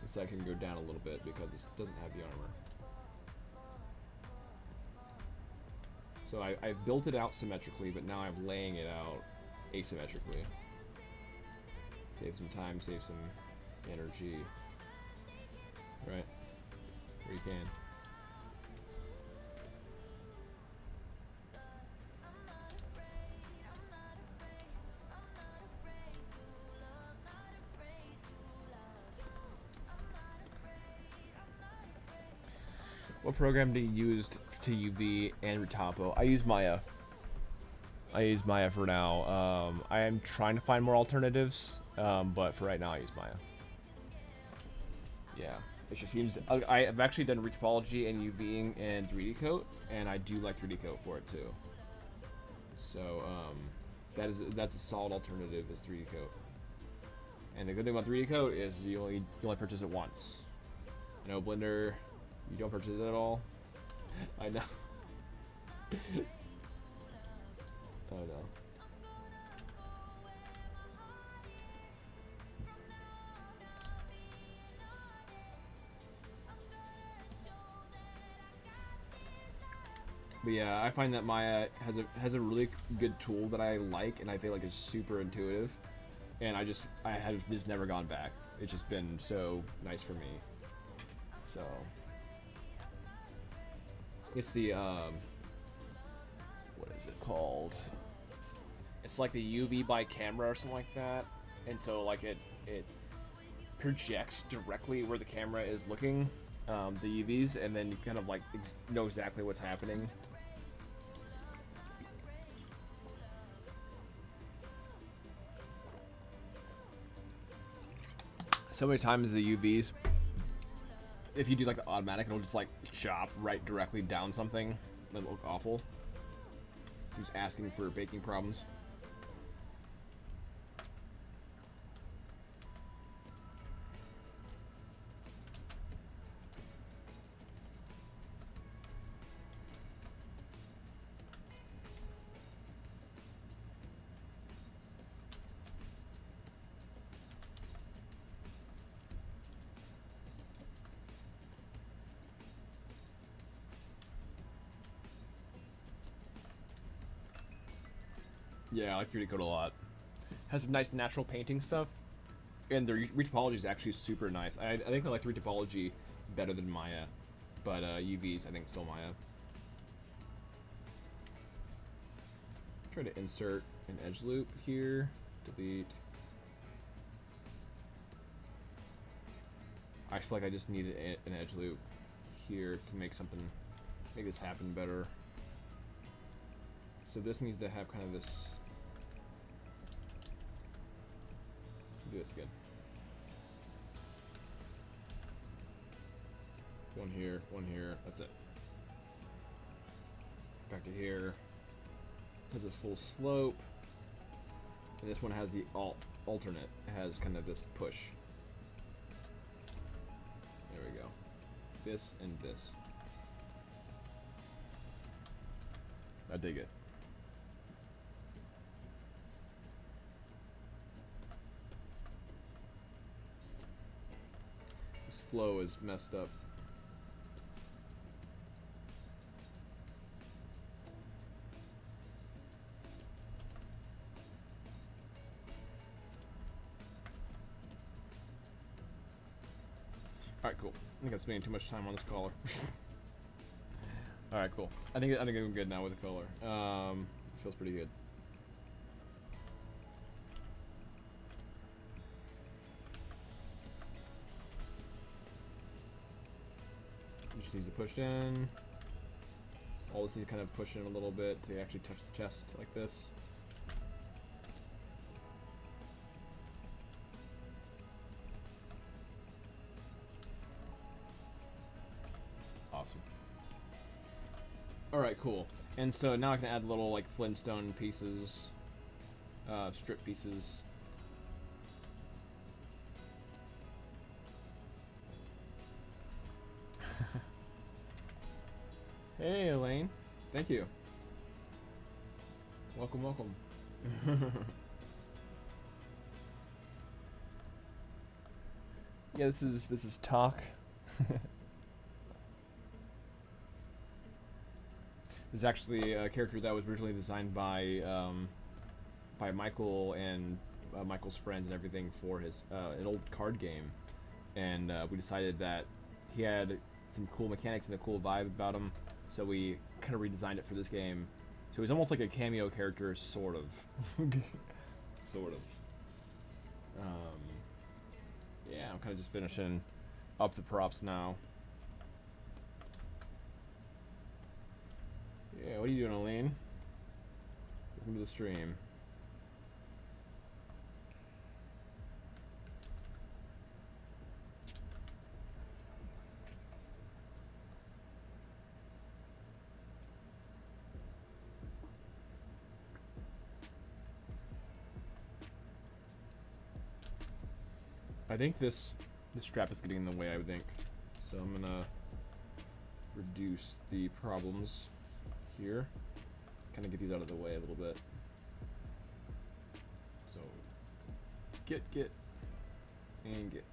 [SPEAKER 1] This side can go down a little bit because it doesn't have the armor. So I've built it out symmetrically, but now I'm laying it out asymmetrically. Save some time, save some energy. Right? Where you can. What program do you use to UV and Retopo? I use Maya. I use Maya for now. I am trying to find more alternatives, but for right now I use Maya. Yeah, it just seems... I've actually done Retopology and UVing and 3D Coat, and I do like 3D Coat for it too. So that's a solid alternative is 3D Coat. And the good thing about 3D Coat is you only purchase it once. You know, Blender... You don't purchase it at all? I know. Oh no. But yeah, I find that Maya has a really good tool that I like, and I feel like it's super intuitive. And I have just never gone back. It's just been so nice for me. So it's the what is it called? It's like the UV by camera or something like that. And so like it projects directly where the camera is looking, the UVs, and then you kind of like know exactly what's happening. So many times the UVs, if you do like the automatic, it'll just like chop right directly down something. That'll look awful. Just asking for baking problems. Yeah, I like 3D Code a lot. Has some nice natural painting stuff, and the Retopology is actually super nice. I think I like the Retopology better than Maya, but UVs I think still Maya. Try to insert an edge loop here. Delete. I feel like I just need an edge loop here to make this happen better. So this needs to have kind of this do this again. One here, that's it. Back to here. Has this little slope. And this one has the alternate. It has kind of this push. There we go. This and this. I dig it. This flow is messed up. Alright, cool. I think I'm spending too much time on this color. Alright, cool. I think I'm good now with the color. This feels pretty good. Just needs to push in. All this needs to kind of push in a little bit to actually touch the chest like this. Awesome. Alright, cool. And so now I can add little like Flintstone pieces, strip pieces. Hey, Elaine. Thank you. Welcome, welcome. Yeah, this is talk. This is actually a character that was originally designed by Michael and Michael's friend and everything for his an old card game, and we decided that he had some cool mechanics and a cool vibe about him, so we kind of redesigned it for this game. So he's almost like a cameo character, sort of. Sort of. Yeah, I'm kind of just finishing up the props now. Yeah, what are you doing, Elaine? Welcome to the stream. I think this strap is getting in the way, I would think. So I'm gonna reduce the problems here. Kind of get these out of the way a little bit. So get, and get.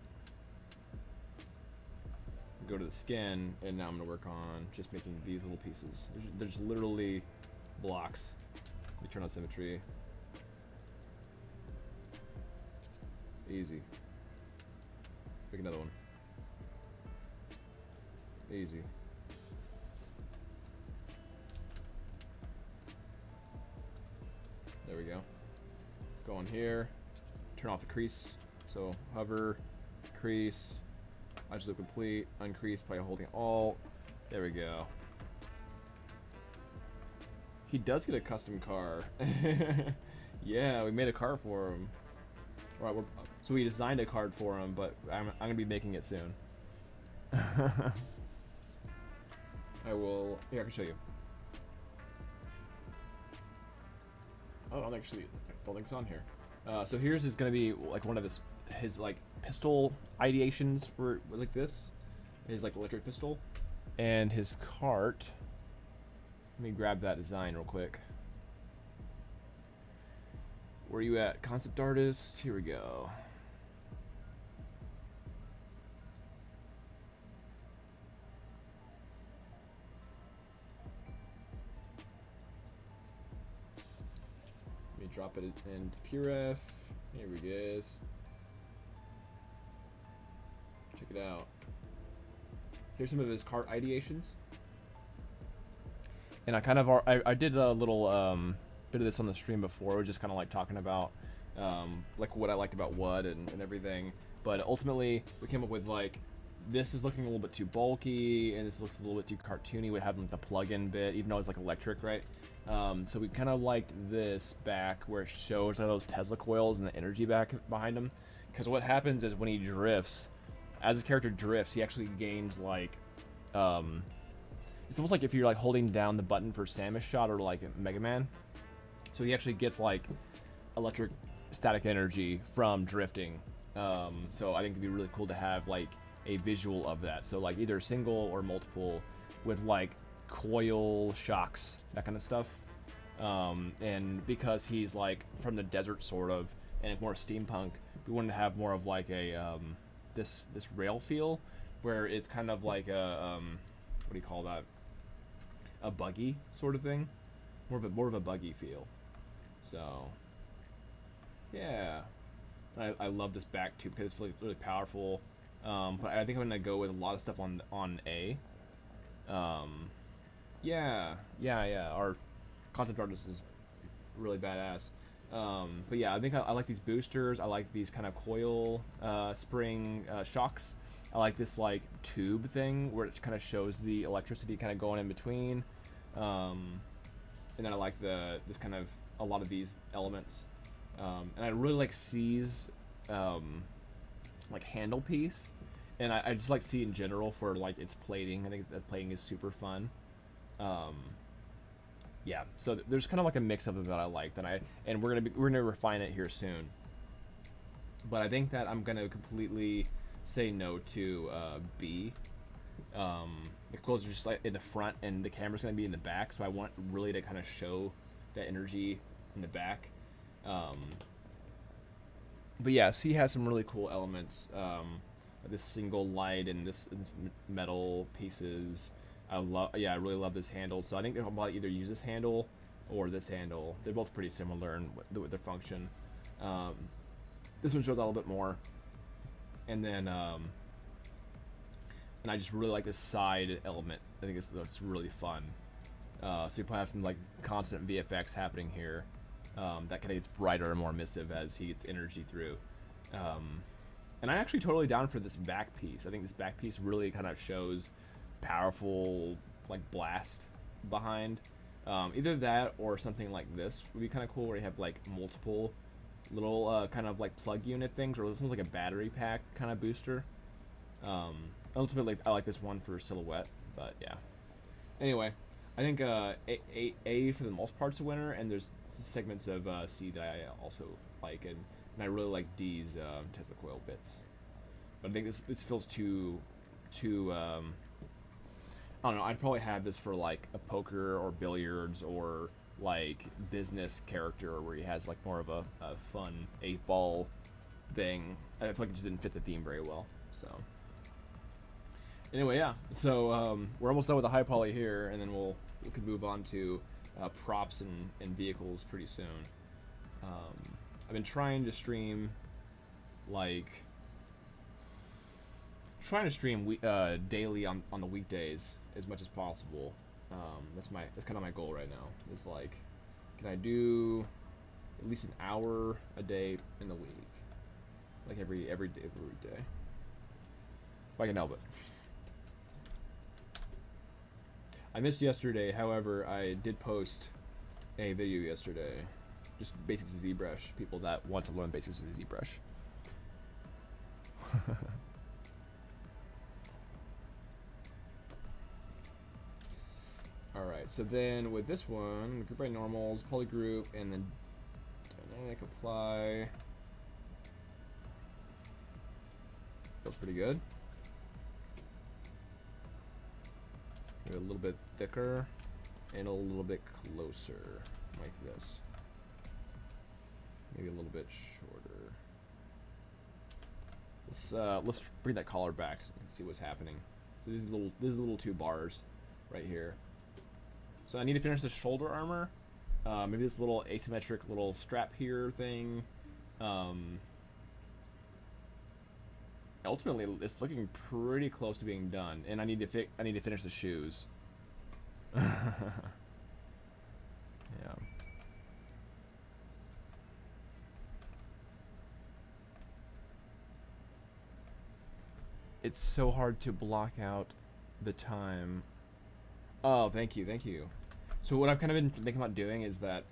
[SPEAKER 1] Go to the skin, and now I'm gonna work on just making these little pieces. There's literally blocks. Let me turn on symmetry. Easy. Pick another one. Easy. There we go. Let's go on here. Turn off the crease. So hover, crease, edge loop complete, uncrease by holding Alt. There we go. He does get a custom car. Yeah, we made a car for him. All right, so we designed a card for him, but I'm gonna be making it soon. I will. Here, I can show you. Oh, I don't think it's on here. So here's is gonna be like one of his like pistol ideations was like this, his like electric pistol, and his cart. Let me grab that design real quick. Where are you at, concept artist? Here we go. Let me drop it into PureF. Here we go. Check it out. Here's some of his cart ideations. And I kind of I did a little bit of this on the stream before. We're just kind of like talking about like what I liked about what and everything. But ultimately, we came up with like this is looking a little bit too bulky, and this looks a little bit too cartoony. We have like the plug-in bit, even though it's like electric, right? So we kind of liked this back where it shows all those Tesla coils and the energy back behind them. Because what happens is when he drifts, as his character drifts, he actually gains like, it's almost like if you're like holding down the button for Samus shot or like Mega Man. So he actually gets like electric static energy from drifting. So I think it'd be really cool to have like a visual of that. So like either single or multiple with like coil shocks, that kind of stuff. And because he's like from the desert sort of, and more steampunk, we wanted to have more of like a this rail feel, where it's kind of like a what do you call that? A buggy sort of thing, more of a buggy feel. So yeah, I love this back tube because it's really powerful. But I think I'm gonna go with a lot of stuff on A. Yeah. Our concept artist is really badass. But yeah, I think I like these boosters. I like these kind of coil spring shocks. I like this like tube thing where it kind of shows the electricity kind of going in between. And then I like this kind of a lot of these elements. And I really like C's like handle piece. And I just like C in general for like its plating. I think that plating is super fun. Yeah, so there's kind of like a mix of it that I like and we're gonna refine it here soon. But I think that I'm gonna completely say no to B. The clothes are just like in the front, and the camera's gonna be in the back, so I want really to kind of show that energy in the back. But yeah, C has some really cool elements. This single light and this metal pieces. I really love this handle. So I think I'll probably either use this handle or this handle. They're both pretty similar in their function. This one shows out a little bit more, and then and I just really like this side element. I think it's really fun. So you probably have some like constant VFX happening here. That kind of gets brighter and more emissive as he gets energy through. And I'm actually totally down for this back piece. I think this back piece really kind of shows powerful like blast behind. Either that or something like this would be kind of cool, where you have like multiple little kind of like plug unit things, or this one's like a battery pack kind of booster. Ultimately, I like this one for silhouette, but yeah. Anyway, I think A for the most part's a winner, and there's segments of C that I also like, and I really like D's Tesla coil bits. But I think this feels too I don't know, I'd probably have this for like a poker or billiards or like business character where he has like more of a fun 8-ball thing. I feel like it just didn't fit the theme very well. So anyway, yeah. So we're almost done with the high poly here, and then we can move on to props and vehicles pretty soon. I've been trying to stream daily on the weekdays as much as possible. That's kind of my goal right now. Is like, can I do at least an hour a day in the week, like every day, every day, if I can help it. I missed yesterday, however, I did post a video yesterday, just basics of ZBrush. People that want to learn basics of ZBrush. Alright, so then with this one, group by normals, polygroup, and then dynamic apply. Feels pretty good. Maybe a little bit thicker and a little bit closer, like this. Maybe a little bit shorter. Let's bring that collar back so we can see what's happening. So these little two bars right here. So I need to finish the shoulder armor. Maybe this little asymmetric little strap here thing. Ultimately, it's looking pretty close to being done, and I need to finish the shoes. Yeah. It's so hard to block out the time. Oh, thank you. So what I've kind of been thinking about doing is that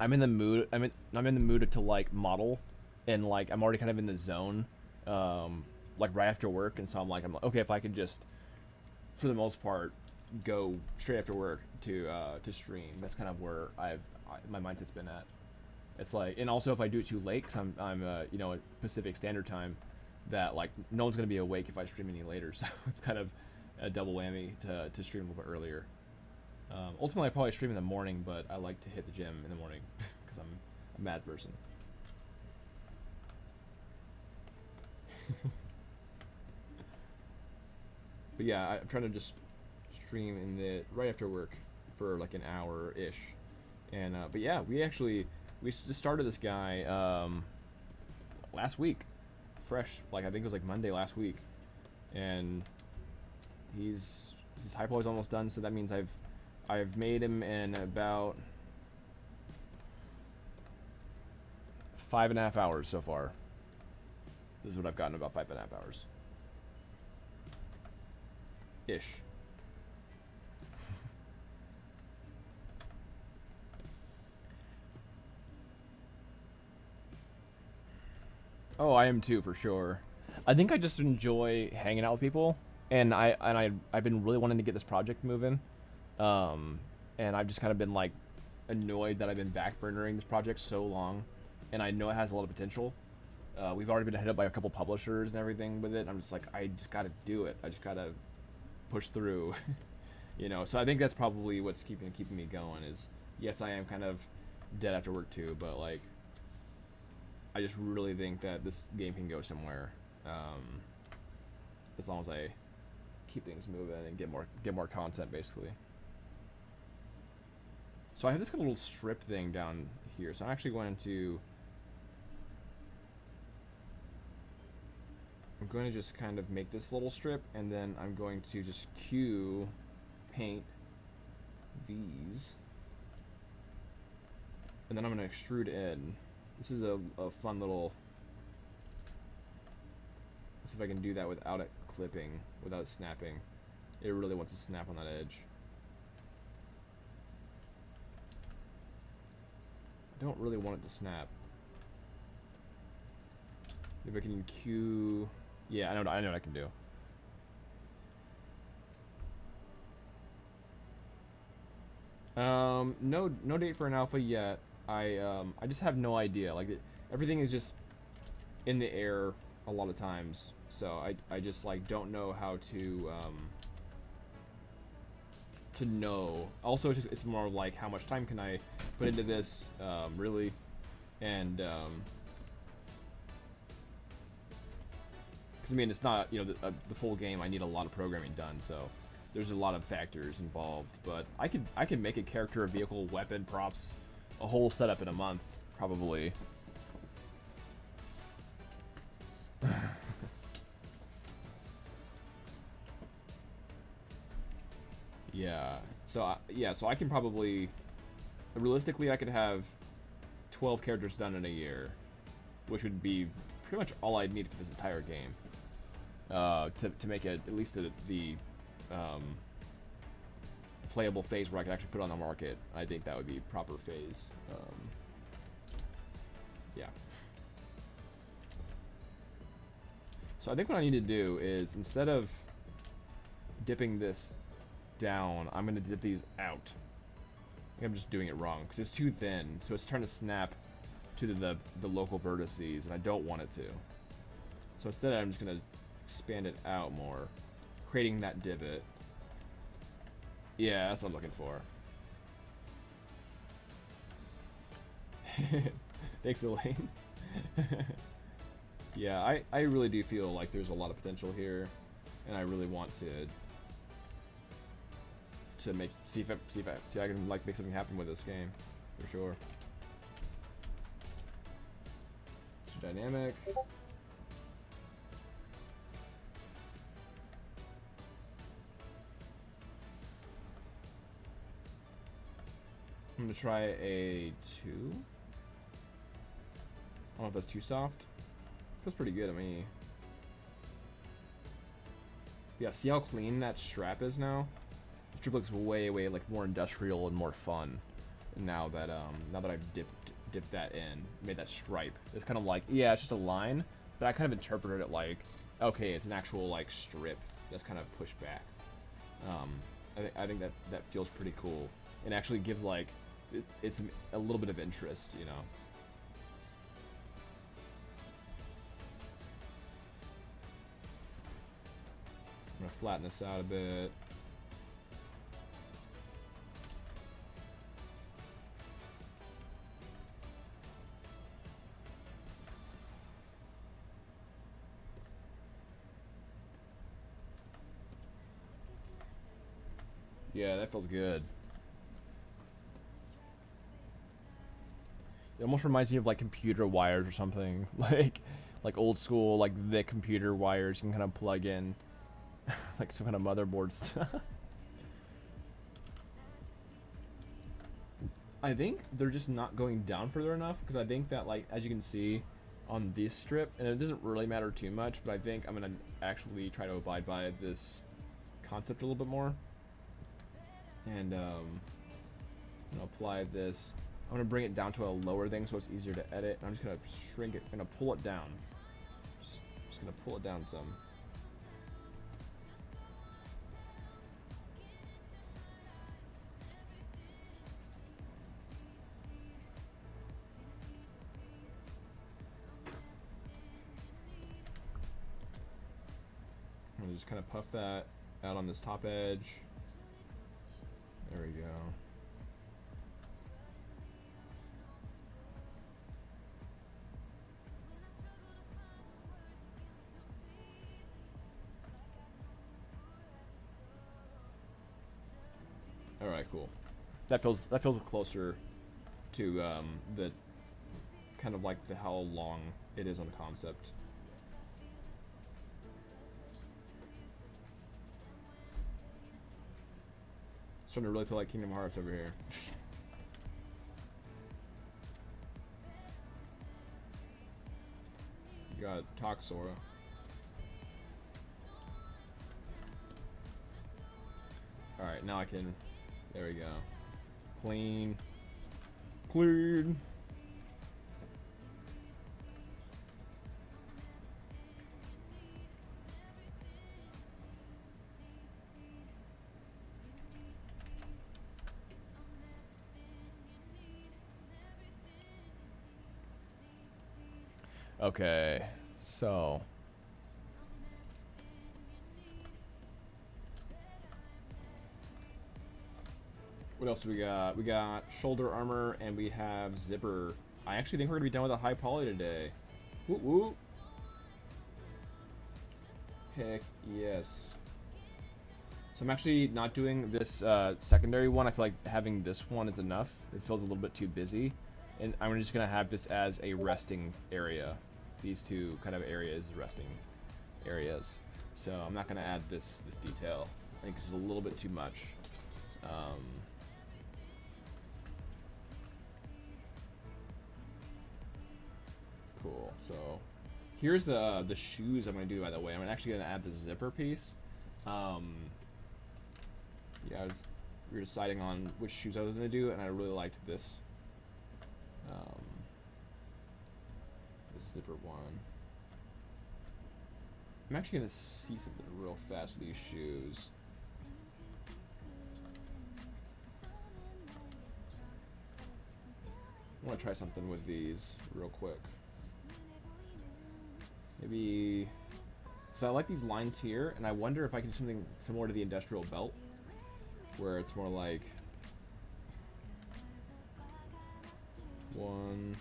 [SPEAKER 1] I'm in the mood to like model and like I'm already kind of in the zone, like right after work, and so I'm like, okay, if I could just, for the most part, go straight after work to stream. That's kind of where my mindset's been at. It's like, and also if I do it too late, cause I'm you know, at Pacific Standard Time, that like no one's gonna be awake if I stream any later. So it's kind of a double whammy to stream a little bit earlier. Ultimately, I probably stream in the morning, but I like to hit the gym in the morning because I'm a mad person. But yeah, I'm trying to just stream in the right after work for like an hour ish, and but yeah, we just started this guy last week, fresh. Like I think it was like Monday last week, and his high poly's almost done. So that means I've made him in about 5.5 hours so far. This is what I've gotten, about 5.5 hours. Ish. Oh, I am too, for sure. I think I just enjoy hanging out with people, and I've been really wanting to get this project moving, and I've just kind of been like annoyed that I've been backburnering this project so long, and I know it has a lot of potential. We've already been hit up by a couple publishers and everything with it. I'm just like, I just gotta do it. I just gotta push through, you know. So I think that's probably what's keeping me going. Is yes, I am kind of dead after work too, but like, I just really think that this game can go somewhere, as long as I keep things moving and get more content, basically. So I have this kind of little strip thing down here. So I'm actually going to just kind of make this little strip, and then I'm going to just paint these, and then I'm going to extrude in. This is a fun little, let's see if I can do that without it clipping, without it snapping. It really wants to snap on that edge. I don't really want it to snap. Maybe I can yeah, I know what I can do. No date for an alpha yet. I just have no idea. Like everything is just in the air a lot of times. So I just like don't know how to know. Also, it's more like how much time can I put into this, really, and because I mean, it's not, you know, the full game. I need a lot of programming done, so there's a lot of factors involved. But I could make a character, a vehicle, weapon, props, a whole setup in a month, probably. Yeah. So so I can probably, realistically, I could have 12 characters done in a year, which would be pretty much all I'd need for this entire game. To make it at least the playable phase where I could actually put it on the market. I think that would be proper phase. Yeah. So I think what I need to do is, instead of dipping this down, I'm going to dip these out. I'm just doing it wrong because it's too thin, so it's trying to snap to the local vertices, and I don't want it to. So instead, I'm just going to expand it out more, creating that divot. Yeah, that's what I'm looking for. Thanks, Elaine. Yeah, I really do feel like there's a lot of potential here, and I really want to see if I can like make something happen with this game, for sure. Dynamic. I'm gonna try a 2. I don't know if that's too soft. Feels pretty good to me. Yeah, see how clean that strap is now? The strip looks way like more industrial and more fun now that I've dipped that in, made that stripe. It's kind of like, yeah, it's just a line, but I kind of interpreted it like, okay, it's an actual like strip that's kind of pushed back. I think that feels pretty cool, and actually gives like it's a little bit of interest, you know. I'm gonna flatten this out a bit. Yeah, that feels good. It almost reminds me of like computer wires or something, like old school, like the computer wires you can kind of plug in, like some kind of motherboard stuff. I think they're just not going down further enough, because I think that, like, as you can see on this strip, and it doesn't really matter too much, but I think I'm gonna actually try to abide by this concept a little bit more. And I'm gonna apply this. I'm gonna bring it down to a lower thing so it's easier to edit. And I'm just gonna shrink it. I'm gonna pull it down. Just gonna pull it down some. I'm gonna just kind of puff that out on this top edge. There we go. All right, cool. That feels closer to the kind of like the how long it is on the concept. Starting to really feel like Kingdom Hearts over here. You got talk, Sora. Alright, now I can. There we go. Clean. Clean. Okay, so what else do we got? We got shoulder armor and we have zipper. I actually think we're gonna be done with a high poly today. Woo woo. Heck yes. So I'm actually not doing this secondary one. I feel like having this one is enough. It feels a little bit too busy. And I'm just gonna have this as a resting area. These two kind of areas, resting areas. So I'm not gonna add this detail. I think it's a little bit too much. Cool. So here's the shoes I'm gonna do. By the way, I'm actually gonna add the zipper piece. Yeah, we were deciding on which shoes I was gonna do, and I really liked this. This zipper one. I'm actually gonna see something real fast with these shoes. I want to try something with these real quick. Maybe, so I like these lines here, and I wonder if I can do something similar to the industrial belt, where it's more like 1,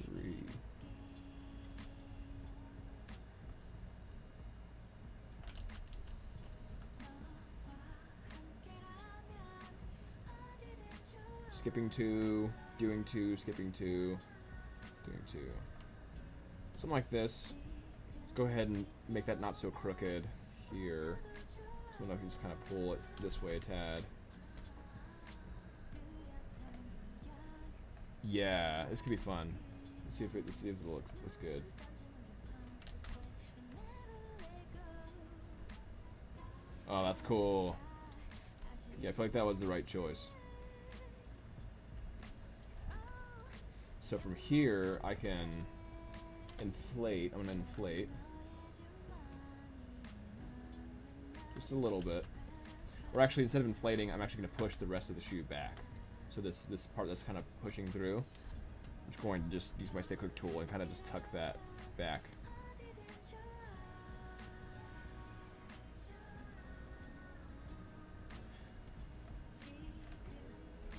[SPEAKER 1] 3. Skipping 2, doing 2, skipping 2, doing 2. Something like this. Let's go ahead and make that not so crooked here. So I'm gonna just kind of pull it this way a tad. Yeah, this could be fun. Let's see if it looks good. Oh, that's cool. Yeah, I feel like that was the right choice. So from here, I can inflate. I'm gonna inflate just a little bit. Or actually, instead of inflating, I'm actually gonna push the rest of the shoe back. So this part that's kind of pushing through, I'm just going to just use my stick hook tool and kind of just tuck that back.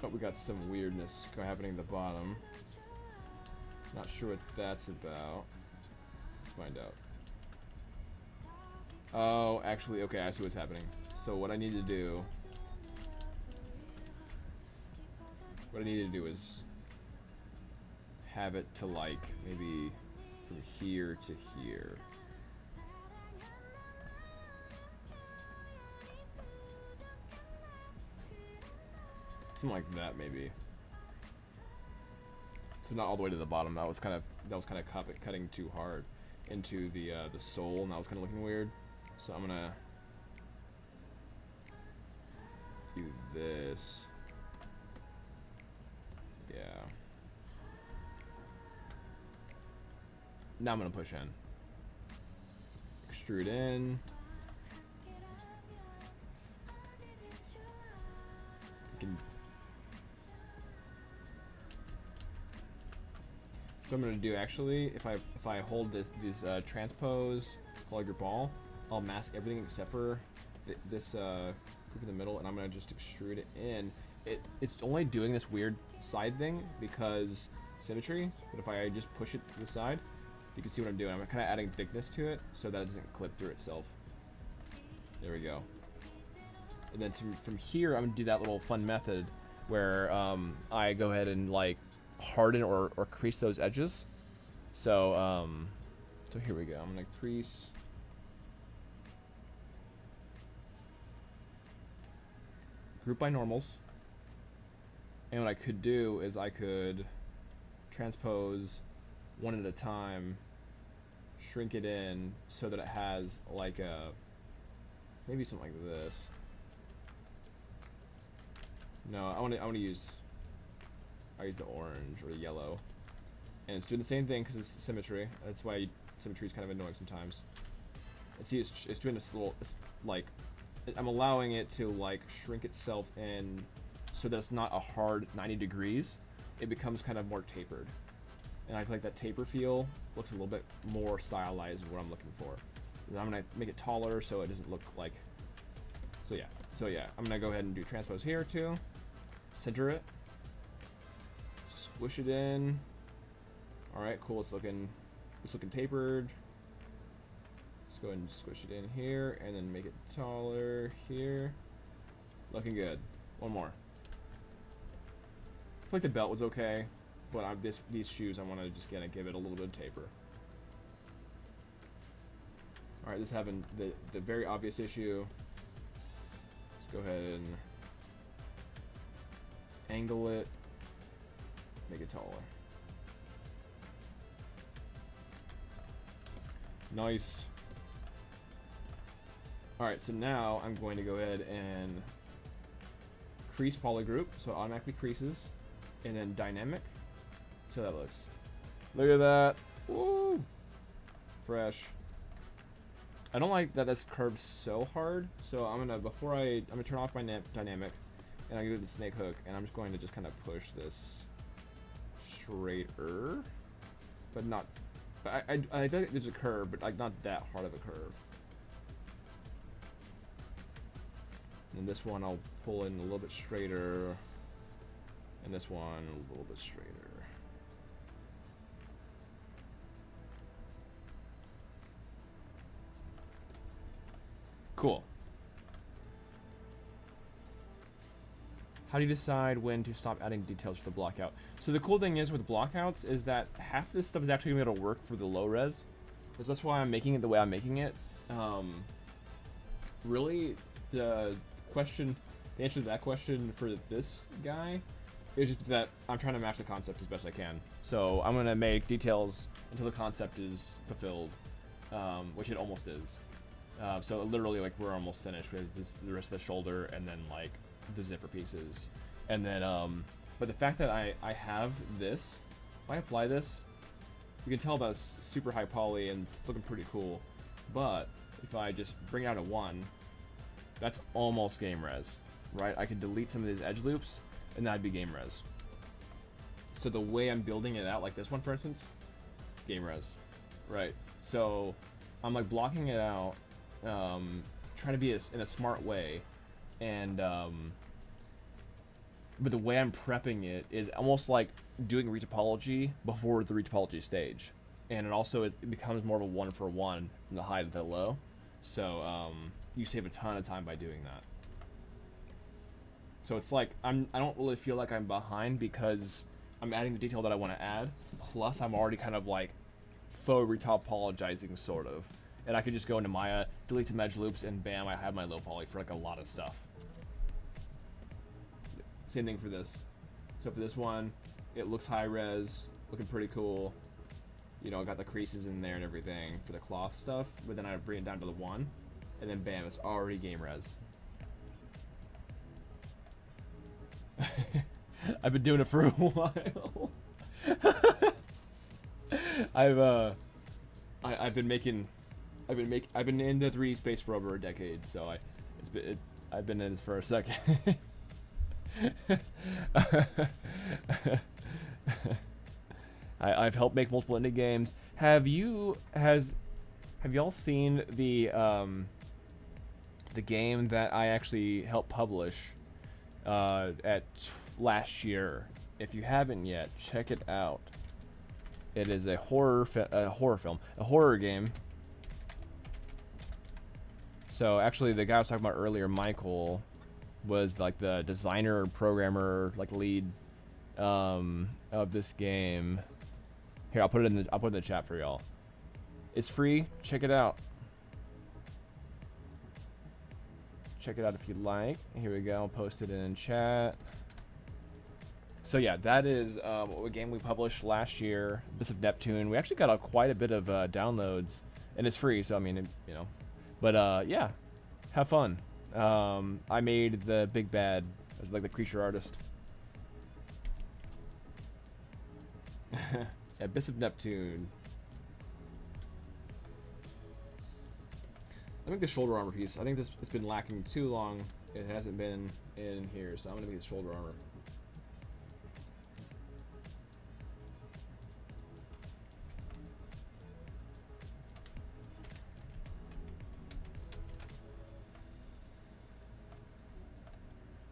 [SPEAKER 1] But we got some weirdness happening at the bottom. Not sure what that's about. Let's find out. Oh, actually, okay, I see what's happening. So what I need to do... What I need to do is have it to, like, maybe from here to here. Something like that, maybe. So not all the way to the bottom. That was kind of cutting too hard into the sole, and that was kind of looking weird. So I'm gonna do this. Yeah. Now I'm gonna push in. Extrude in. You can. So I'm gonna do actually, if I hold these transpose poly group all, I'll mask everything except for this group in the middle, and I'm gonna just extrude it in. It's only doing this weird side thing because symmetry, but if I just push it to the side, you can see what I'm doing. I'm kind of adding thickness to it so that it doesn't clip through itself. There we go. And then from here, I'm gonna do that little fun method where I go ahead and like harden or crease those edges. So so here we go. I'm gonna crease. Group by normals. And what I could do is I could transpose one at a time, shrink it in so that it has like a, maybe something like this. No, I want to use the orange or the yellow, and it's doing the same thing because it's symmetry. That's why symmetry is kind of annoying sometimes. And see, it's doing this little, like, I'm allowing it to like shrink itself in so that it's not a hard 90 degrees. It becomes kind of more tapered, and I feel like that taper feel looks a little bit more stylized than what I'm looking for. And I'm gonna make it taller so it doesn't look like. So yeah, I'm gonna go ahead and do transpose here too. Center it. Squish it in. All right, cool. It's looking tapered. Let's go ahead and squish it in here, and then make it taller here. Looking good. One more. I feel like the belt was okay, but these shoes I want to just give it a little bit of taper. All right, this is having the very obvious issue. Let's go ahead and angle it, make it taller. Nice. Alright, so now I'm going to go ahead and crease polygroup, so it automatically creases, and then dynamic, so that looks. Look at that. Woo! Fresh. I don't like that that's curved so hard, so I'm gonna turn off my dynamic, and I'm gonna do the snake hook, and I'm just going to just kind of push this straighter, but not. I think there's a curve, but like not that hard of a curve. And this one I'll pull in a little bit straighter, and this one a little bit straighter. Cool. How do you decide when to stop adding details for the blockout? So the cool thing is with blockouts is that half this stuff is actually going to work for the low res. Because that's why I'm making it the way I'm making it. Really, the answer to that question for this guy is just that I'm trying to match the concept as best I can. So I'm going to make details until the concept is fulfilled, which it almost is. So literally, like, we're almost finished with the rest of the shoulder and then like the zipper pieces, and then but the fact that I have this if I apply this, you can tell about super high poly and it's looking pretty cool. But if I just bring it out to 1, that's almost game res, right? I could delete some of these edge loops and that'd be game res. So the way I'm building it out, like this one for instance, game res, right? So I'm like blocking it out, trying to be in a smart way, and but the way I'm prepping it is almost like doing retopology before the retopology stage, and it also it becomes more of a 1-for-1 from the high to the low. So you save a ton of time by doing that. So it's like I don't really feel like I'm behind because I'm adding the detail that I want to add. Plus I'm already kind of like faux retopologizing sort of, and I could just go into Maya, delete some edge loops, and bam, I have my low poly for like a lot of stuff. Same thing for this. So for this one, it looks high res, looking pretty cool. You know, I got the creases in there and everything for the cloth stuff, but then I bring it down to the 1, and then bam, it's already game res. I've been doing it for a while. I've been in the 3D space for over a decade, so I've been in this for a second. I've helped make multiple indie games. Have y'all seen the game that I actually helped publish at last year? If you haven't yet, check it out. It is a horror game. So actually, the guy I was talking about earlier, Michael, was like the designer, programmer, like lead of this game. Here, I'll put it in the chat for y'all. It's free. Check it out. Check it out if you like. Here we go. I'll post it in chat. So yeah, that is a game we published last year, Abyss of Neptune. We actually got quite a bit of downloads, and it's free. So I mean, you know, but yeah, have fun. I made the big bad as like the creature artist. Abyss of Neptune. I think the shoulder armor piece. I think it's been lacking too long. It hasn't been in here, so I'm gonna make the shoulder armor.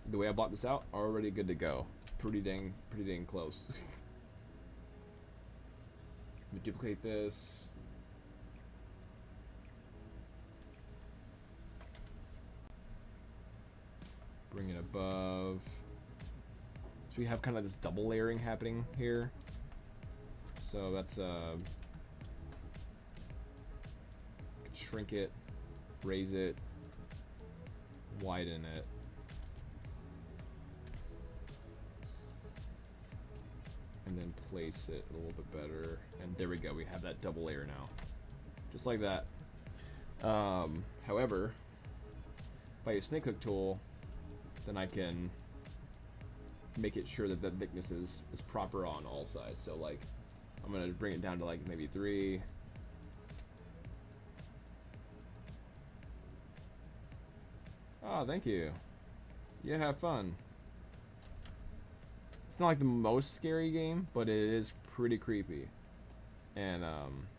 [SPEAKER 1] The way I bought this out, already good to go. Pretty dang close. Let me duplicate this. Bring it above. So we have kind of this double layering happening here. So that's shrink it, raise it, widen it. And then place it a little bit better, and there we go. We have that double layer now, just like that. However, if I use snake hook tool, then I can make it sure that the thickness is proper on all sides. So like, I'm gonna bring it down to like maybe 3. Oh, thank you. Yeah, have fun. It's not like the most scary game, but it is pretty creepy. And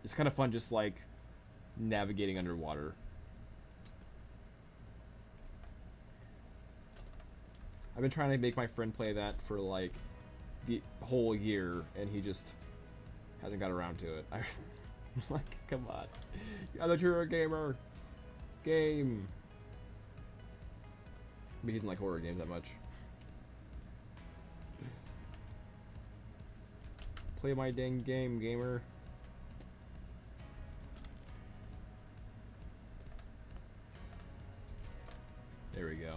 [SPEAKER 1] it's kind of fun just like navigating underwater. I've been trying to make my friend play that for like the whole year, and he just hasn't got around to it. I'm like, come on. I thought you were a gamer. Game. But he doesn't like horror games that much. Play my dang game, gamer. There we go.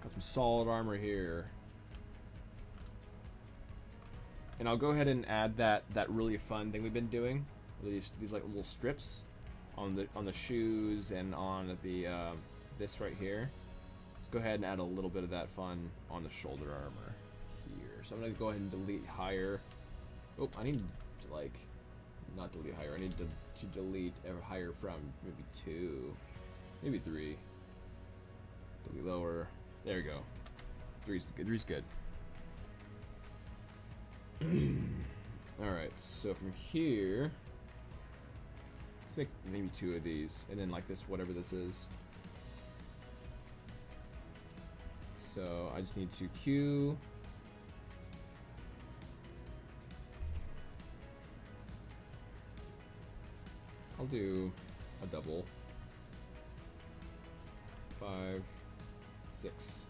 [SPEAKER 1] Got some solid armor here. And I'll go ahead and add that really fun thing we've been doing. These like little strips on the shoes and on the this right here. Let's go ahead and add a little bit of that fun on the shoulder armor here. So I'm gonna go ahead and delete higher. Oh, I need to, like, not delete higher. I need to delete higher from maybe 2, maybe 3. Delete lower. There we go. 3's good. 3's good. Alright, so from here, let's make maybe 2 of these, and then like this, whatever this is. So I just need to queue. I'll do a double. 5, 6.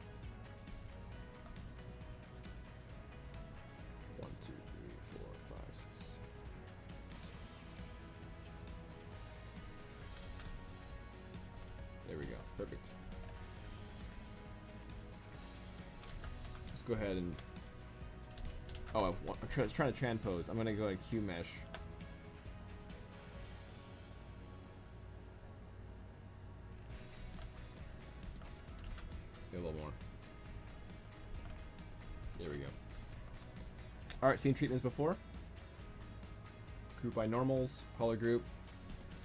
[SPEAKER 1] 1, 2, 3, 4, 5, 6, 7. There we go. Perfect. Let's go ahead and. Oh, I'm trying to transpose. I'm gonna go to Q mesh. A little more. There we go. Alright, seen treatments before. Group by normals, color group.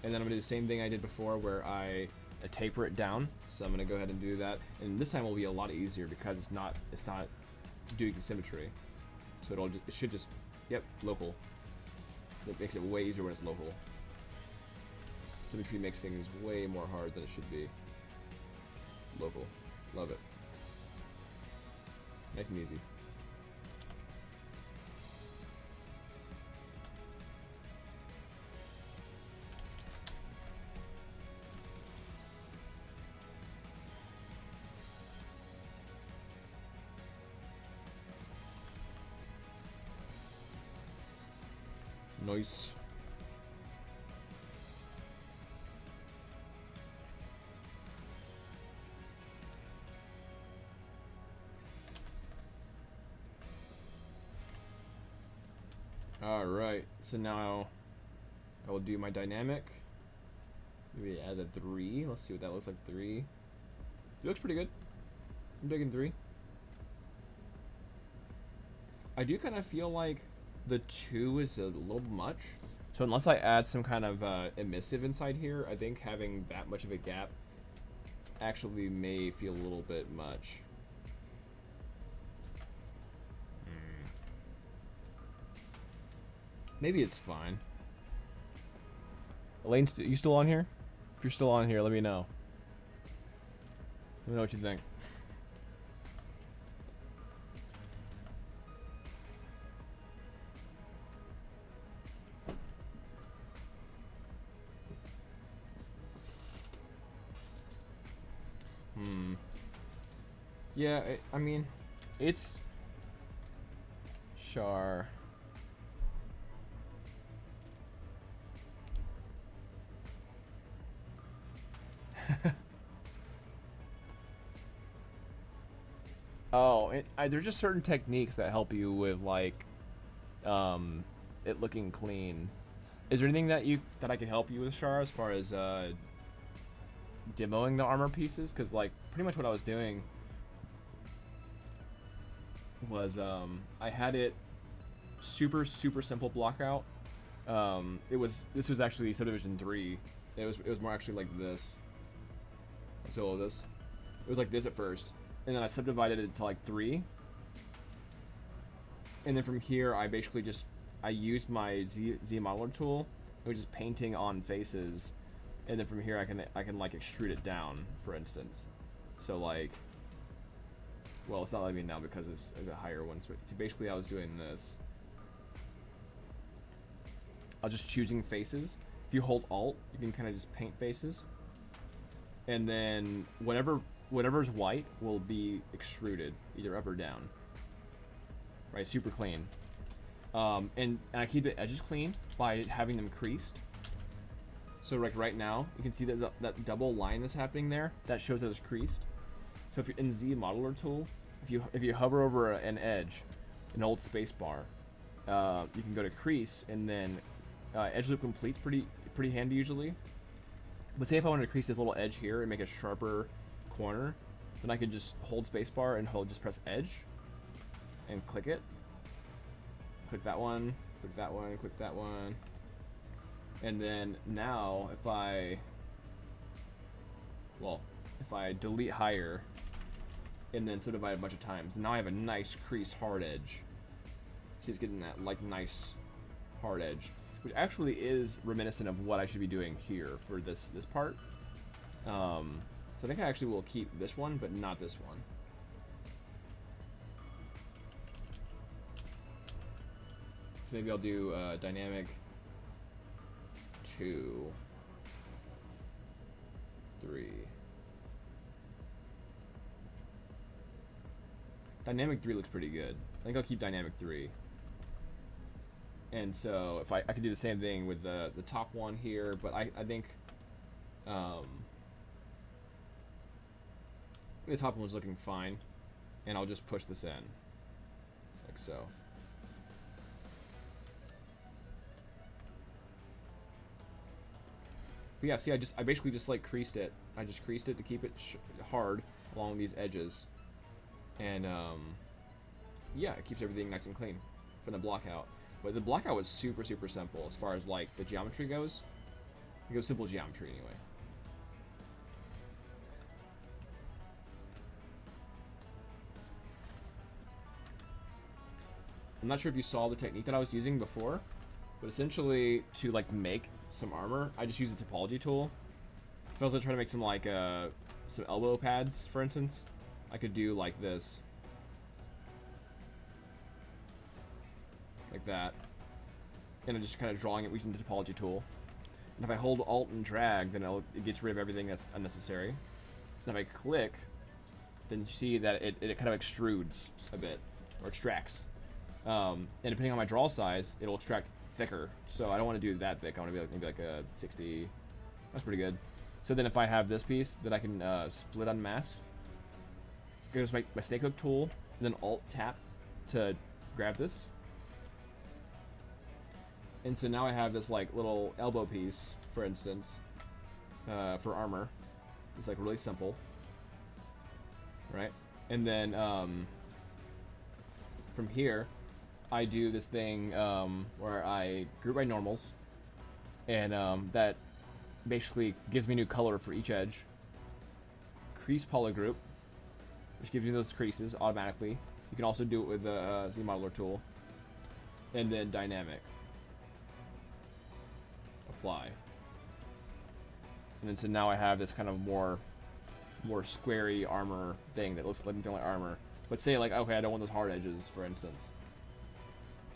[SPEAKER 1] And then I'm going to do the same thing I did before where I taper it down. So I'm going to go ahead and do that. And this time will be a lot easier because it's not doing symmetry. So it should just, yep, local. So it makes it way easier when it's local. Symmetry makes things way more hard than it should be. Local. Love it. Nice and easy. Nice. Alright, so now I will do my dynamic. Maybe add a 3. Let's see what that looks like. 3. It looks pretty good. I'm digging 3. I do kind of feel like the 2 is a little much. So unless I add some kind of emissive inside here, I think having that much of a gap actually may feel a little bit much. Maybe it's fine. Elaine, you still on here? If you're still on here, let me know. Let me know what you think. Yeah, I mean, it's char. Oh, there's just certain techniques that help you with like, it looking clean. Is there anything that I can help you with, Char, as far as demoing the armor pieces? Because like pretty much what I was doing was I had it super simple blockout. This was actually subdivision 3. It was more actually like this. So this, it was like this at first, and then I subdivided it to like 3. And then from here, I basically I used my ZBrush tool, which is painting on faces, and then from here I can like extrude it down, for instance. So like, well, it's not letting me now because it's the higher ones. But so basically, I was doing this. I was just choosing faces. If you hold Alt, you can kind of just paint faces, and then whatever's white will be extruded either up or down. Right, super clean. And I keep the edges clean by having them creased. So like right now, you can see that double line that's happening there. That shows that it's creased. So if you're in Z Modeler tool, if you hover over an edge, and hold spacebar, you can go to crease, and then edge loop complete's pretty handy usually. But say if I wanted to crease this little edge here and make a sharper corner, then I could just hold spacebar and just press edge and click it. Click that one, Click that one, click that one. And then now if I delete higher and then subdivide a bunch of times, now I have a nice creased hard edge. See, it's getting that like nice hard edge, which actually is reminiscent of what I should be doing here for this part. So I think I actually will keep this one, but not this one. So maybe I'll do dynamic 2, 3. Dynamic 3 looks pretty good. I think I'll keep dynamic 3. And so if I could do the same thing with the top one here, but I think the top one's looking fine, and I'll just push this in like so. But yeah, see, I basically just like creased it. I just creased it to keep it hard along these edges, and yeah, it keeps everything nice and clean from the blockout. But the blockout was super simple as far as like the geometry goes. It goes simple geometry anyway. I'm not sure if you saw the technique that I was using before, but essentially to like make some armor, I just use the Topology Tool. If I was trying to make some like some elbow pads, for instance, I could do like this, like that, and I'm just kind of drawing it using the Topology Tool. And if I hold Alt and drag, then it gets rid of everything that's unnecessary. And if I click, then you see that it kind of extrudes a bit, or extracts. And depending on my draw size, it'll extract thicker. So I don't want to do that thick. I want to be like maybe like a 60. That's pretty good. So then if I have this piece that I can split unmask, goes my snake hook tool, and then Alt tap to grab this. And so now I have this like little elbow piece, for instance, for armor. It's like really simple, right? And then from here, I do this thing where I group by normals, and that basically gives me new color for each edge. Crease polygroup, which gives you those creases automatically. You can also do it with the ZModeler tool. And then dynamic. Apply. And then so now I have this kind of more squarey armor thing that looks like armor. But say like, okay, I don't want those hard edges, for instance.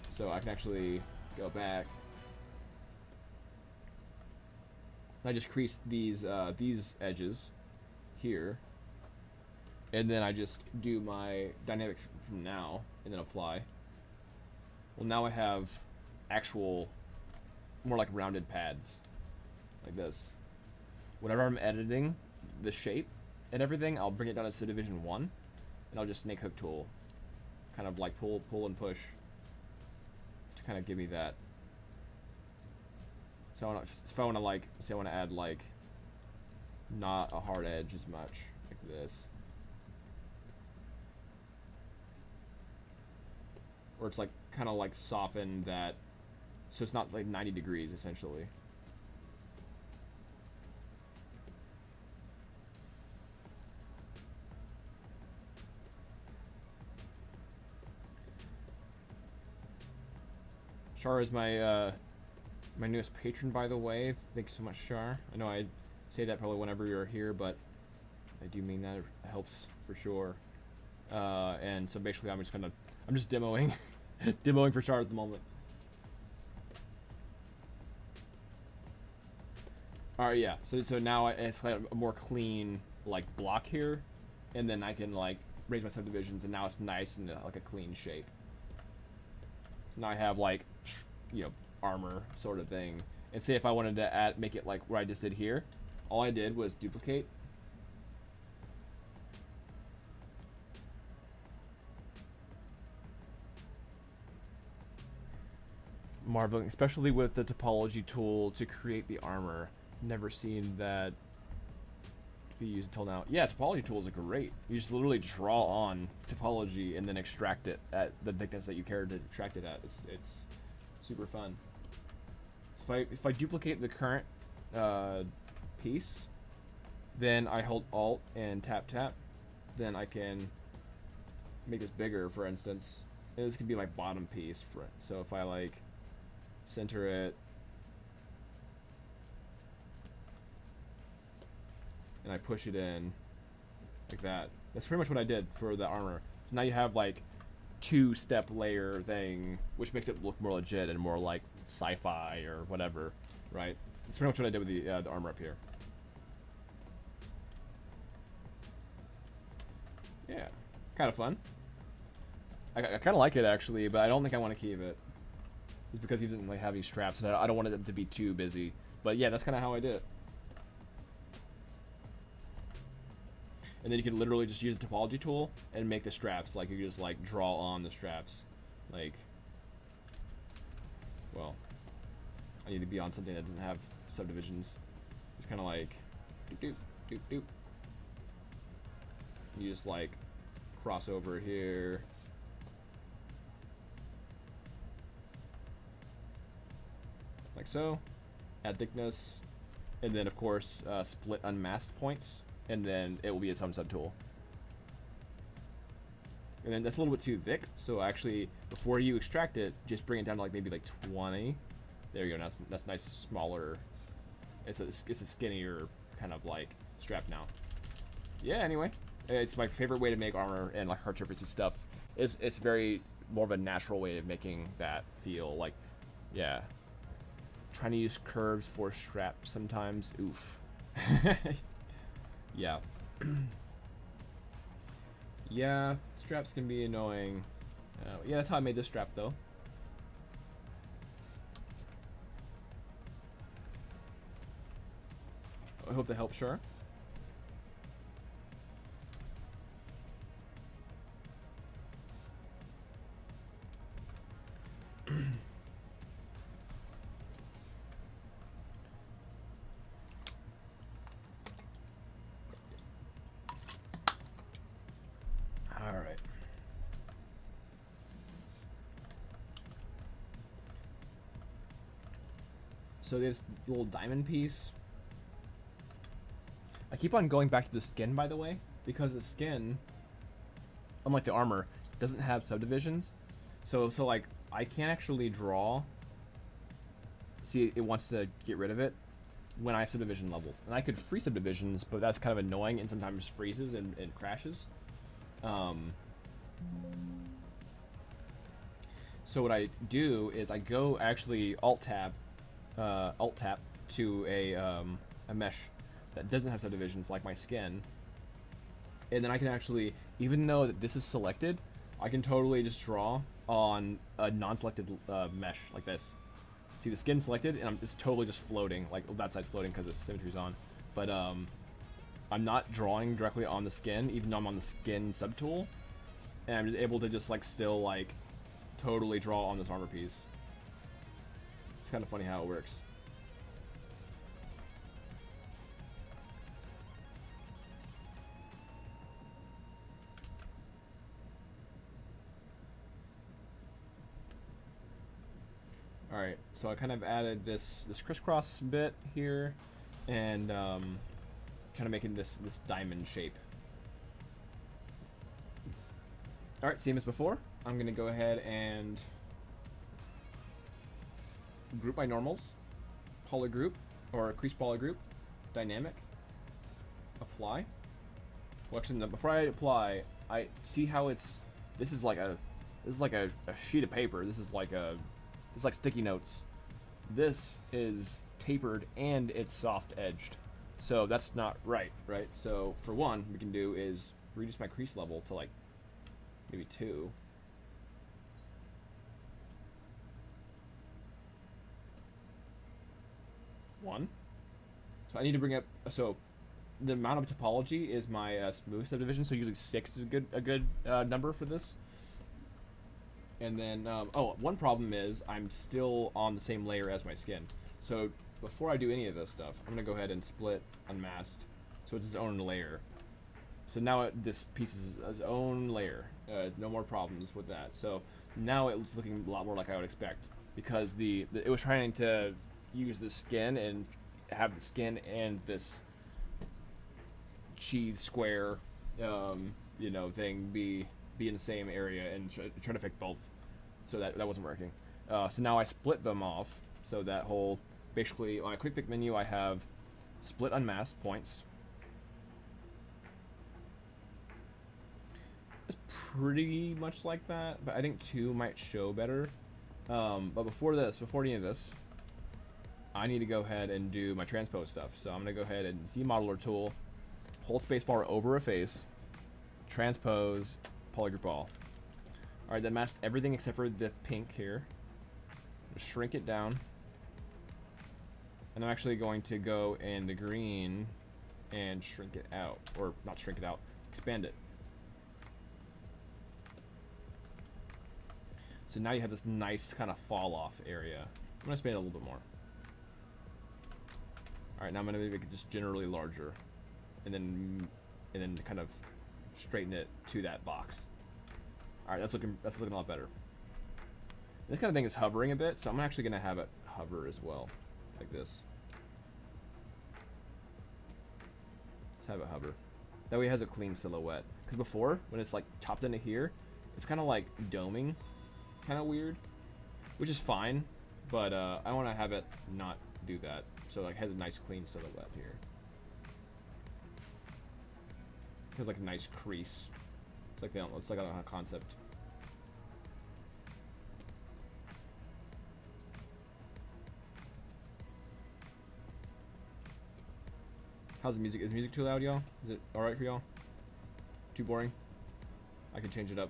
[SPEAKER 1] So I can actually go back. I just crease these edges here, and then I just do my dynamic from now, and then apply. Well, now I have actual, more like rounded pads, like this. Whenever I'm editing the shape and everything, I'll bring it down to subdivision 1, and I'll just snake hook tool, kind of like pull and push to kind of give me that. So if I want to like, say I want to add like not a hard edge as much, like this, or it's like kind of like soften that, so it's not like 90 degrees essentially. Char is my my newest patron, by the way. Thank you so much, Char. I know I say that probably whenever you're here, but I do mean that. It helps for sure. And so basically, I'm just demoing, demoing for Char at the moment. All right, yeah. So now it's like a more clean like block here, and then I can like raise my subdivisions, and now it's nice and like a clean shape. So now I have like, you know, armor sort of thing. And say if I wanted to make it like what I just did here, all I did was duplicate. Marveling, especially with the topology tool to create the armor. Never seen that be used until now. Yeah, topology tools are great. You just literally draw on topology and then extract it at the thickness that you care to extract it at. It's Super fun. So if I duplicate the current piece, then I hold Alt and tap, then I can make this bigger, for instance. And this could be my bottom piece. So if I like center it, and I push it in like that. That's pretty much what I did for the armor. So now you have like 2-step layer thing, which makes it look more legit and more like sci-fi or whatever, right? That's pretty much what I did with the armor up here. Yeah, kind of fun. I kind of like it actually, but I don't think I want to keep it. It's because he doesn't like have these straps, and I don't want it to be too busy. But yeah, that's kind of how I did it. And then you can literally just use the Topology Tool and make the straps. Like, you just, like, draw on the straps. Like, well, I need to be on something that doesn't have subdivisions. Just kind of like, doop, doop, doop, doop. You just, like, cross over here. Like so. Add thickness. And then, of course, split unmasked points. And then it will be its own subtool. And then that's a little bit too thick, so actually, before you extract it, just bring it down to like maybe like 20. There you go. That's nice, smaller. It's a skinnier kind of like strap now. Yeah. Anyway, it's my favorite way to make armor and like hard surfaces stuff. It's very more of a natural way of making that feel like, yeah. Trying to use curves for straps sometimes. Oof. Yeah. Yeah, straps can be annoying. Yeah, that's how I made this strap, though. I hope that helps, sure. Alright. So this little diamond piece. I keep on going back to the skin, by the way, because the skin, unlike the armor, doesn't have subdivisions. So like, I can't actually draw. See, it wants to get rid of it when I have subdivision levels. And I could free subdivisions, but that's kind of annoying and sometimes freezes and crashes. So what I do is I go actually alt tap to a mesh that doesn't have subdivisions like my skin, and then I can actually, even though that this is selected, I can totally just draw on a non-selected mesh like this. See, the skin selected, and it's totally just floating. Like, well, that side's floating because the symmetry's on, but I'm not drawing directly on the skin, even though I'm on the skin subtool, and I'm able to just like still like totally draw on this armor piece. It's kind of funny how it works. Alright, so I kind of added this crisscross bit here, and kind of making this diamond shape. Alright, same as before. I'm going to go ahead and group my normals, polygroup, or crease polygroup, dynamic, apply. Well, actually, no, before I apply, I see how it's, this is like a sheet of paper. This is like it's like sticky notes. This is tapered and it's soft edged. So that's not right? So for one, we can do is reduce my crease level to like maybe 2. One. So I need to bring up, so the amount of topology is my smooth subdivision, so usually 6 is a good number for this. And then, oh, one problem is I'm still on the same layer as my skin. So before I do any of this stuff, I'm gonna go ahead and split unmasked, so it's its own layer. So now this piece is its own layer. No more problems with that. So now it's looking a lot more like I would expect. because it was trying to use the skin and have the skin and this cheese square, you know, thing be in the same area and try to fix both. So that wasn't working. So now I split them off. So that whole, basically on a quick pick menu, I have split unmasked points. It's pretty much like that, but I think 2 might show better. But before any of this, I need to go ahead and do my transpose stuff. So I'm going to go ahead and ZBrush tool, hold spacebar over a face, transpose, polygroup all. Alright, that masked everything except for the pink here. Just shrink it down. And I'm actually going to go in the green and shrink it out. Or not shrink it out, expand it. So now you have this nice kind of fall off area. I'm going to expand it a little bit more. Alright, now I'm going to make it just generally larger. And then kind of straighten it to that box. Alright, that's looking a lot better. This kind of thing is hovering a bit, so I'm actually going to have it hover as well. Like this. Let's have it hover. That way it has a clean silhouette. Because before, when it's like chopped into here, it's kind of like doming. Kind of weird. Which is fine, but I want to have it not do that. So like it has a nice clean silhouette here. It has like a nice crease. It's like a concept. How's the music? Is the music too loud, y'all? Is it alright for y'all? Too boring? I can change it up.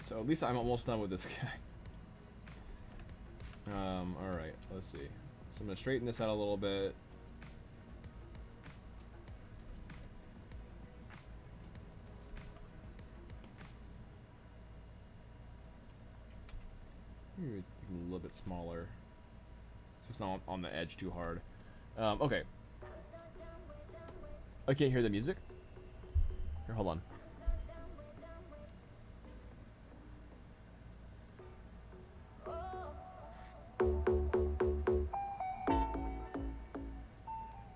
[SPEAKER 1] So at least I'm almost done with this guy. Alright, let's see. So I'm gonna straighten this out a little bit. Maybe it's a little bit smaller. So it's not on the edge too hard. Okay. I can't hear the music. Here, hold on.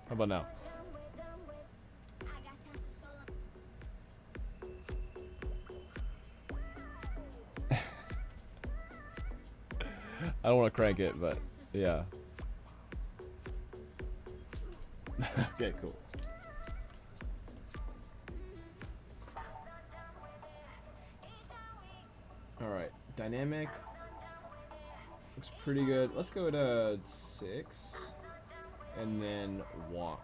[SPEAKER 1] How about now? I don't want to crank it, but yeah. Okay, cool. Alright, dynamic. Looks pretty good. Let's go to 6. And then 1.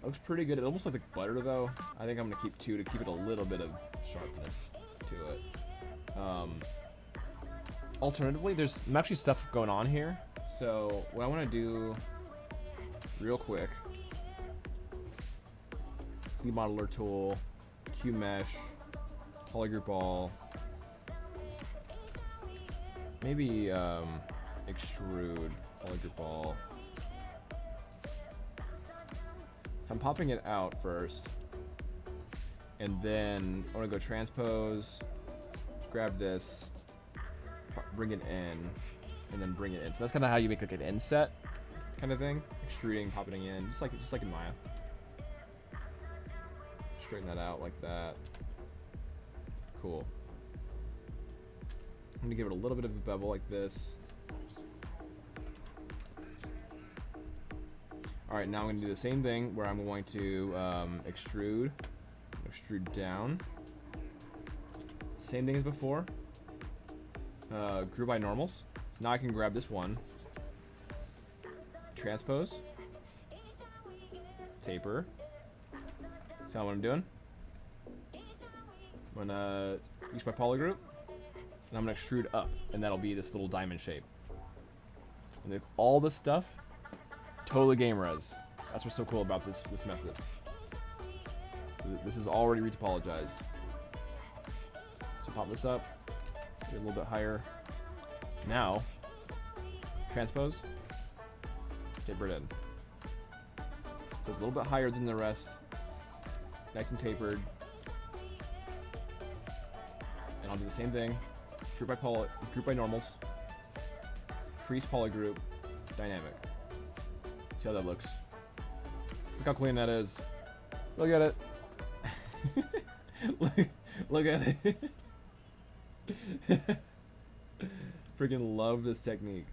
[SPEAKER 1] Looks pretty good. It almost looks like butter though. I think I'm gonna keep 2 to keep it a little bit of sharpness to it. Alternatively, there's actually stuff going on here. So what I want to do real quick, ZBrush tool, Q mesh, polygroup all, maybe extrude, polygroup all. So I'm popping it out first, and then I want to go transpose, grab this, bring it in, and then bring it in. So that's kind of how you make like an inset kind of thing, extruding, popping in, just like in Maya. Straighten that out like that. Cool. I'm gonna give it a little bit of a bevel like this. Alright, now I'm going to do the same thing where I'm going to extrude down. Same thing as before. Group by normals. So now I can grab this one. Transpose. Taper. See what I'm doing? I'm going to use my polygroup. And I'm going to extrude up. And that'll be this little diamond shape. And all this stuff, totally game res. That's what's so cool about this method. So this is already retopologized. So pop this up, get a little bit higher. Now, transpose, taper it in. So it's a little bit higher than the rest, nice and tapered. And I'll do the same thing, group by normals, crease polygroup, dynamic. See how that looks. Look how clean that is. Look at it. look at it. Freaking love this technique.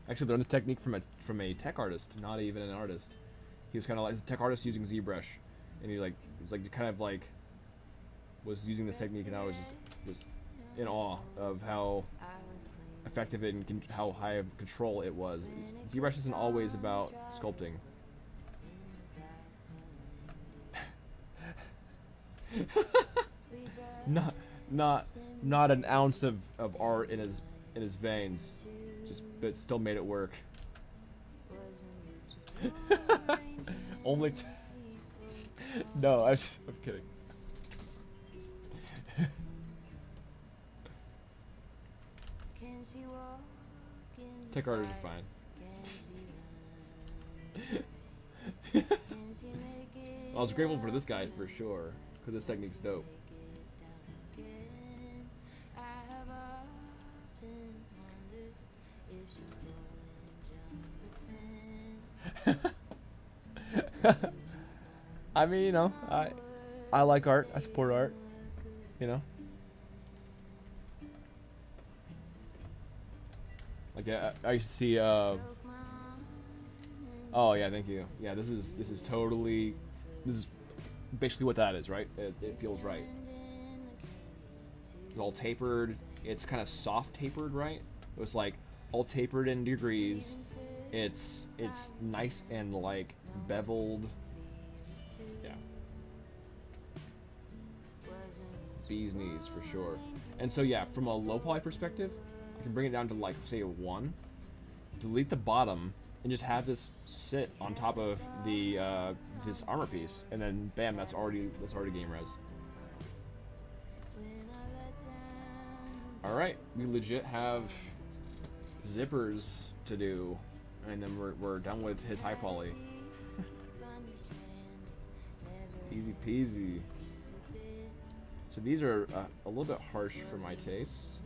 [SPEAKER 1] Actually learned the technique from a tech artist, not even an artist. He was kind of like a tech artist using ZBrush, and he was using this technique, and I was just in awe of how effective it and how high of control it was. ZBrush isn't always about sculpting. not an ounce of art in his veins, but still made it work. Only no, I'm kidding. Tech artists are fine. I was grateful for this guy for sure, because this technique's dope. I mean, you know, I like art. I support art. You know. Like I used to see. Oh yeah, thank you. Yeah, this is basically what that is, right? It feels right. It's all tapered. It's kind of soft tapered, right? It was like all tapered in degrees. It's nice and like beveled. Yeah. Bee's knees for sure. And so yeah, from a low poly perspective, I can bring it down to like say a 1. Delete the bottom and just have this sit on top of the this armor piece, and then bam, that's already game res. All right, we legit have zippers to do, and then we're done with his high poly. Easy peasy. So these are a little bit harsh for my taste.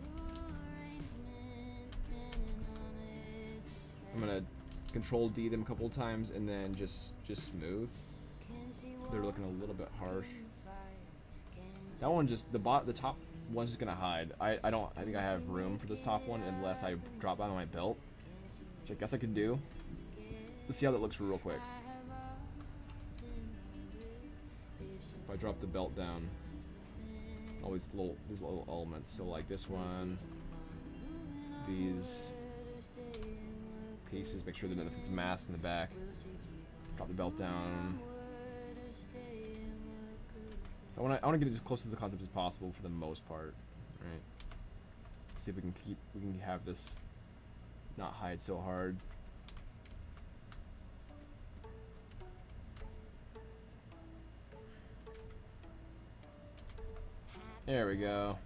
[SPEAKER 1] I'm gonna Control D them a couple times and then just smooth. They're looking a little bit harsh. That one just the top one's just gonna hide. I think I have room for this top one unless I drop out of my belt, which I guess I could do. Let's see how that looks real quick. If I drop the belt down, all these little elements. So like this one, these pieces, make sure that nothing's masked in the back. Drop the belt down. So I want to get it as close to the concept as possible for the most part, right? See if we can have this not hide so hard. There we go.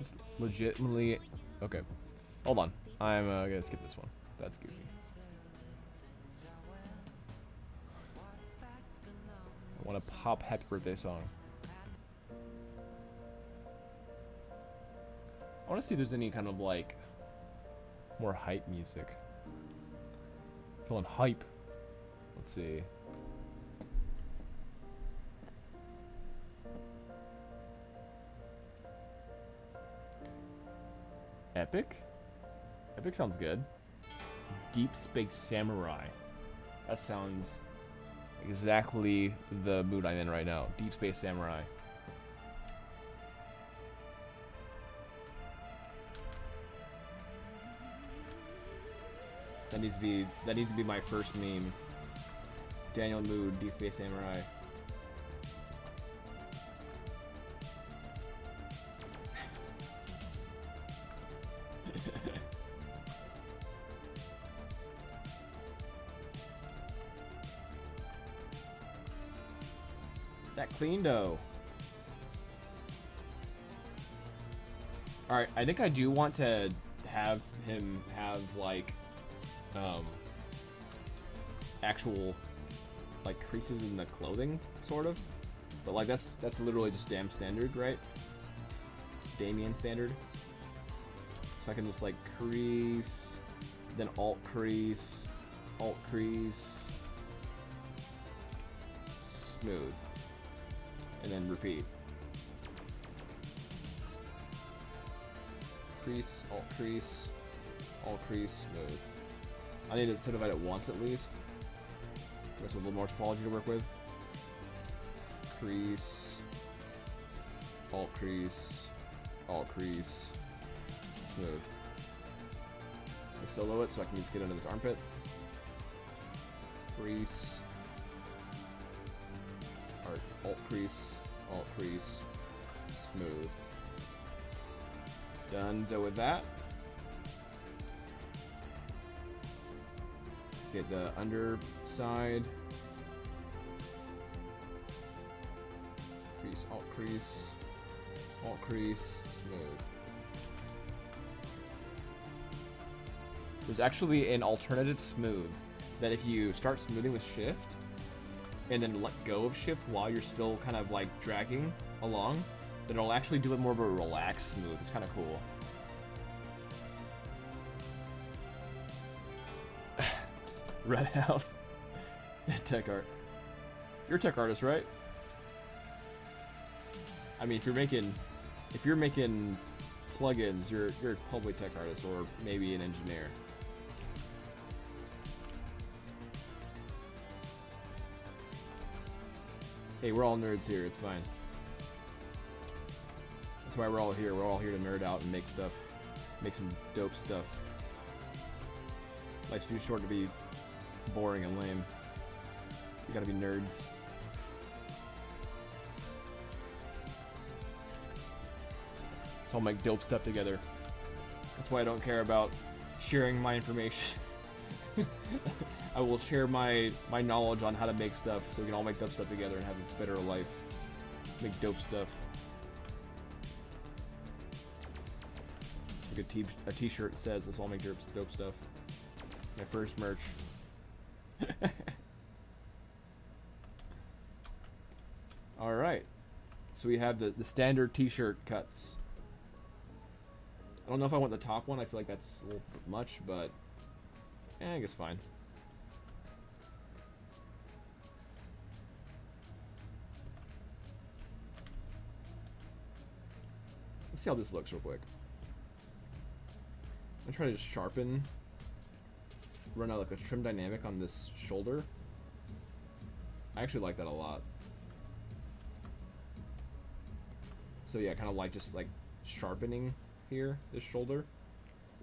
[SPEAKER 1] Just legitimately okay. Hold on, I'm gonna skip this one. That's goofy. I want to pop happy birthday song. I want to see if there's any kind of like more hype music. Feeling hype. Let's see. Epic? Epic sounds good. Deep Space Samurai. That sounds exactly the mood I'm in right now. Deep Space Samurai. That needs to be my first meme. Daniel Mood, Deep Space Samurai. That clean-do. Alright, I think I do want to have him have, like, actual, like, creases in the clothing, sort of. But, like, that's literally just damn standard, right? Damien standard. So I can just, like, crease, then alt crease, smooth, and then repeat. Crease, alt crease, smooth. I need to divide it once at least. There's a little more topology to work with. Crease, alt crease, smooth. I solo it so I can just get under this armpit. Crease, alt crease, smooth. Donezo with that. Let's get the underside. Crease, alt crease, smooth. There's actually an alternative smooth that if you start smoothing with shift and then let go of shift while you're still kind of like dragging along, then it'll actually do it more of a relaxed smooth. It's kind of cool. Red House. Tech art. You're a tech artist, right? I mean, if you're making plugins, you're probably a tech artist or maybe an engineer. Hey, we're all nerds here. It's fine. That's why we're all here. We're all here to nerd out and make stuff. Make some dope stuff. Life's too short to be boring and lame. You gotta be nerds. Let's all make dope stuff together. That's why I don't care about sharing my information. I will share my knowledge on how to make stuff so we can all make dope stuff together and have a better life. Make dope stuff. Like a t-shirt says, let's all make dope stuff. My first merch. Alright. So we have the standard t-shirt cuts. I don't know if I want the top one. I feel like that's a little much, but I guess fine. Let's see how this looks real quick. I'm gonna try to just sharpen, run out like a trim dynamic on this shoulder. I actually like that a lot. So yeah, kind of like just like sharpening here, this shoulder.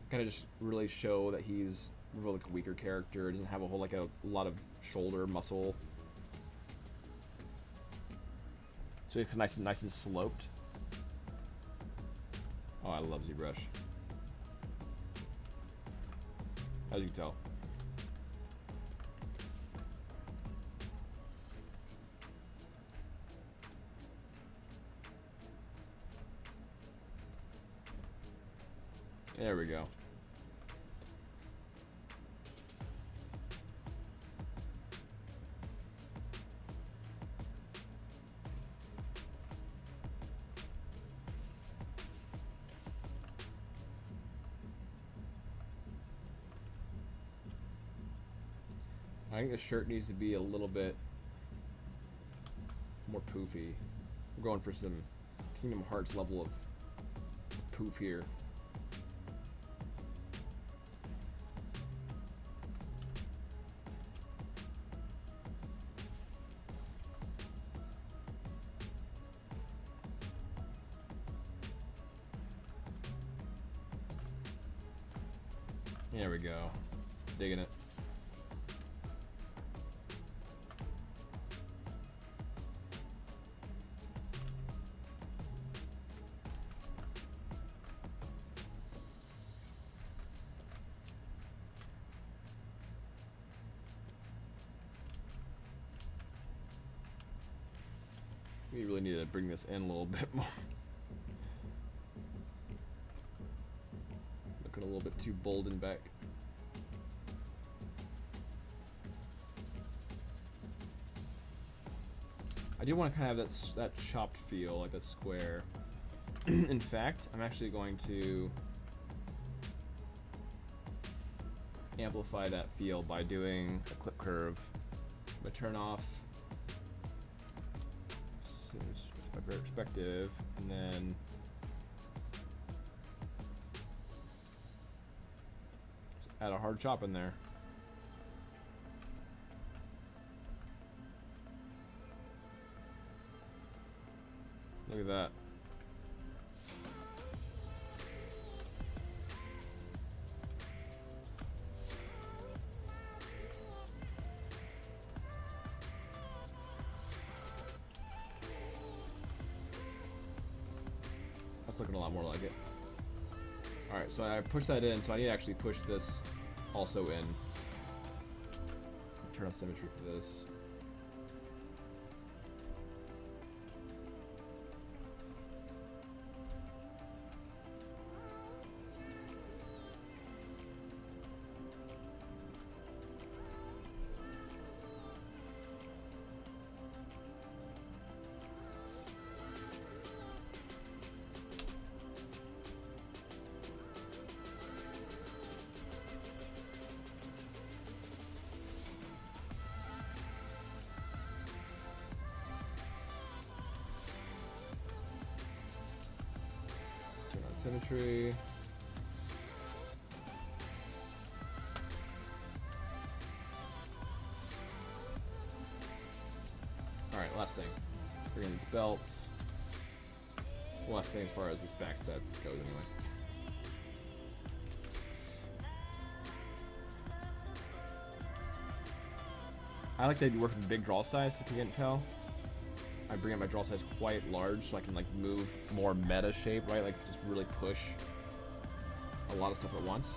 [SPEAKER 1] Kind of just really show that he's really like a weaker character. Doesn't have a whole like a lot of shoulder muscle. So it's nice and sloped. Oh, I love ZBrush. As you can tell. There we go. I think the shirt needs to be a little bit more poofy. We're going for some Kingdom Hearts level of poof here. There we go. Digging it. We really need to bring this in a little bit more. Looking a little bit too bold in back. I do want to kind of have that chopped feel, like that square. In fact, I'm actually going to amplify that feel by doing a clip curve. I'm going to turn off perspective, and then add a hard chop in there. Look at that. That's looking a lot more like it. Alright, so I pushed that in, so I need to actually push this also in. Turn on symmetry for this. Symmetry. Alright, last thing. Bring in these belts. Last thing as far as this back step goes anyway. I like to work with big draw size, if you can't tell. I bring up my draw size quite large so I can like move more meta shape, right? Like just really push a lot of stuff at once.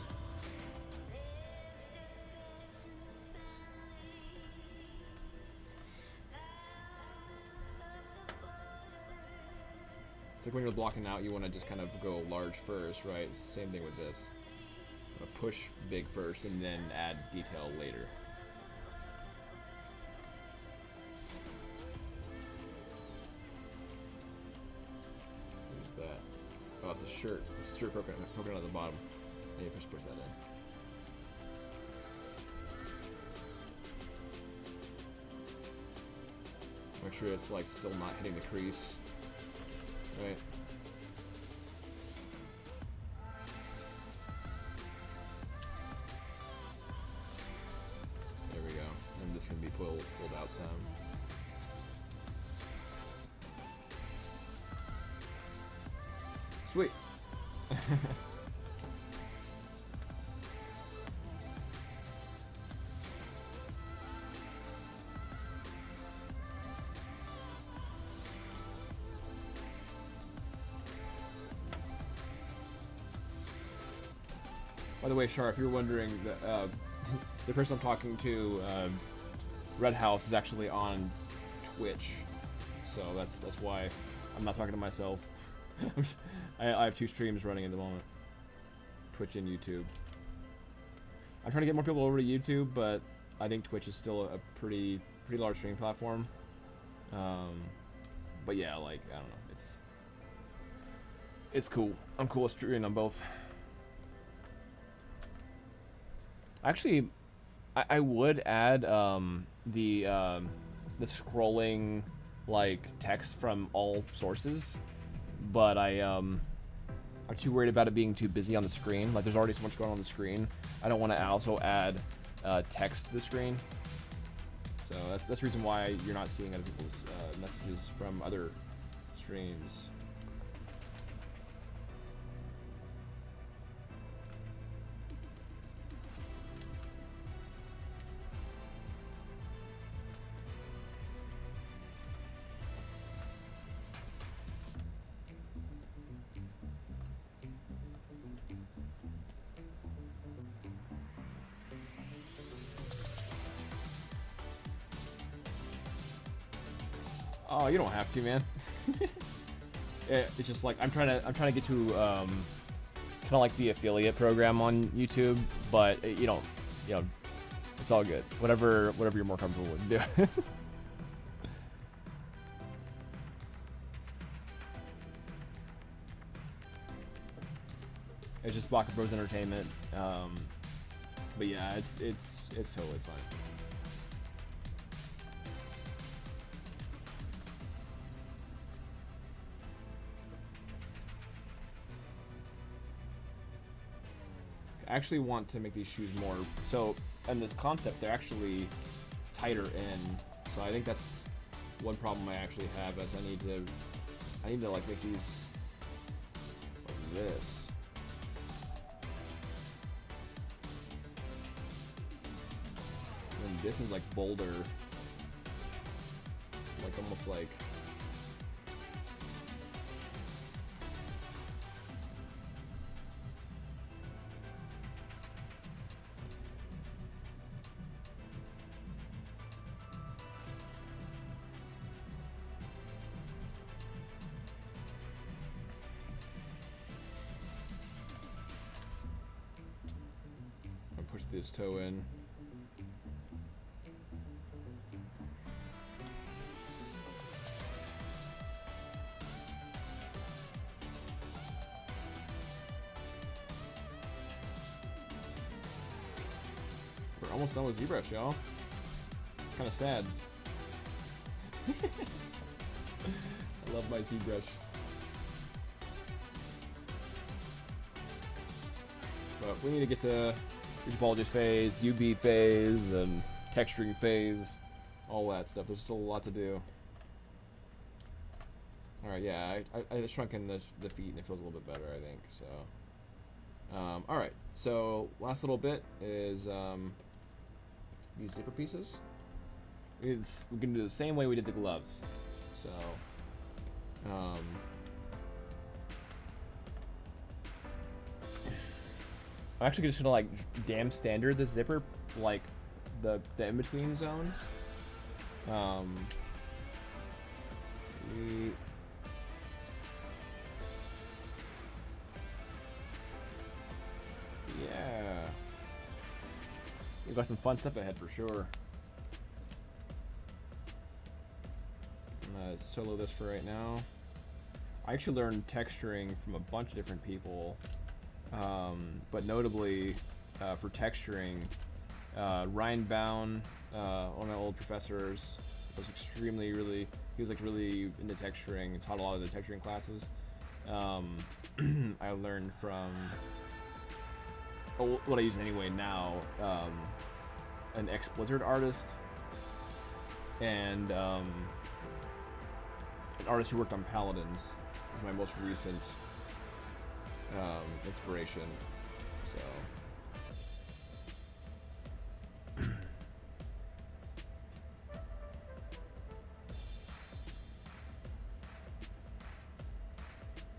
[SPEAKER 1] It's like when you're blocking out, you want to just kind of go large first, right? It's the same thing with this. Push big first and then add detail later. Oh, it's the shirt. It's the shirt poking out the bottom. And you just push that in. Make sure it's like still not hitting the crease. Right. There we go. And this can be pulled out some. Sweet. By the way, Shar, if you're wondering, the person I'm talking to, Red House, is actually on Twitch, so that's why I'm not talking to myself. I have 2 streams running at the moment, Twitch and YouTube. I'm trying to get more people over to YouTube, but I think Twitch is still a pretty large streaming platform. But yeah, like I don't know, it's cool. I'm cool with streaming on both. Actually, I would add the scrolling like text from all sources. But I'm too worried about it being too busy on the screen. Like, there's already so much going on the screen. I don't want to also add text to the screen. So that's the reason why you're not seeing other people's messages from other streams. Oh, you don't have to, man. It's just like I'm trying to get to kind of like the affiliate program on YouTube, but you know, it's all good. Whatever you're more comfortable with, do. It's just Baka Bros Entertainment, but yeah, it's totally fine. I actually want to make these shoes more so. And this concept, they're actually tighter in. So I think that's one problem I actually have. Is I need to like make these like this. And this is like bolder, like almost like. Push this toe in. We're almost done with ZBrush, y'all. Kind of sad. I love my ZBrush. But we need to get to Retopology phase, UV phase, and texturing phase, all that stuff. There's still a lot to do. Alright, yeah, I shrunk in the feet and it feels a little bit better, I think, so. Alright, so last little bit is these zipper pieces. We're gonna do the same way we did the gloves. So, I'm actually just gonna like damn standard the zipper, like the in-between zones. Yeah. We've got some fun stuff ahead for sure. I'm gonna solo this for right now. I actually learned texturing from a bunch of different people. But notably, for texturing, Ryan Bound, one of my old professors, was he was like really into texturing, taught a lot of the texturing classes. I learned from, what I use anyway now, an ex-Blizzard artist, and an artist who worked on Paladins is my most recent inspiration. So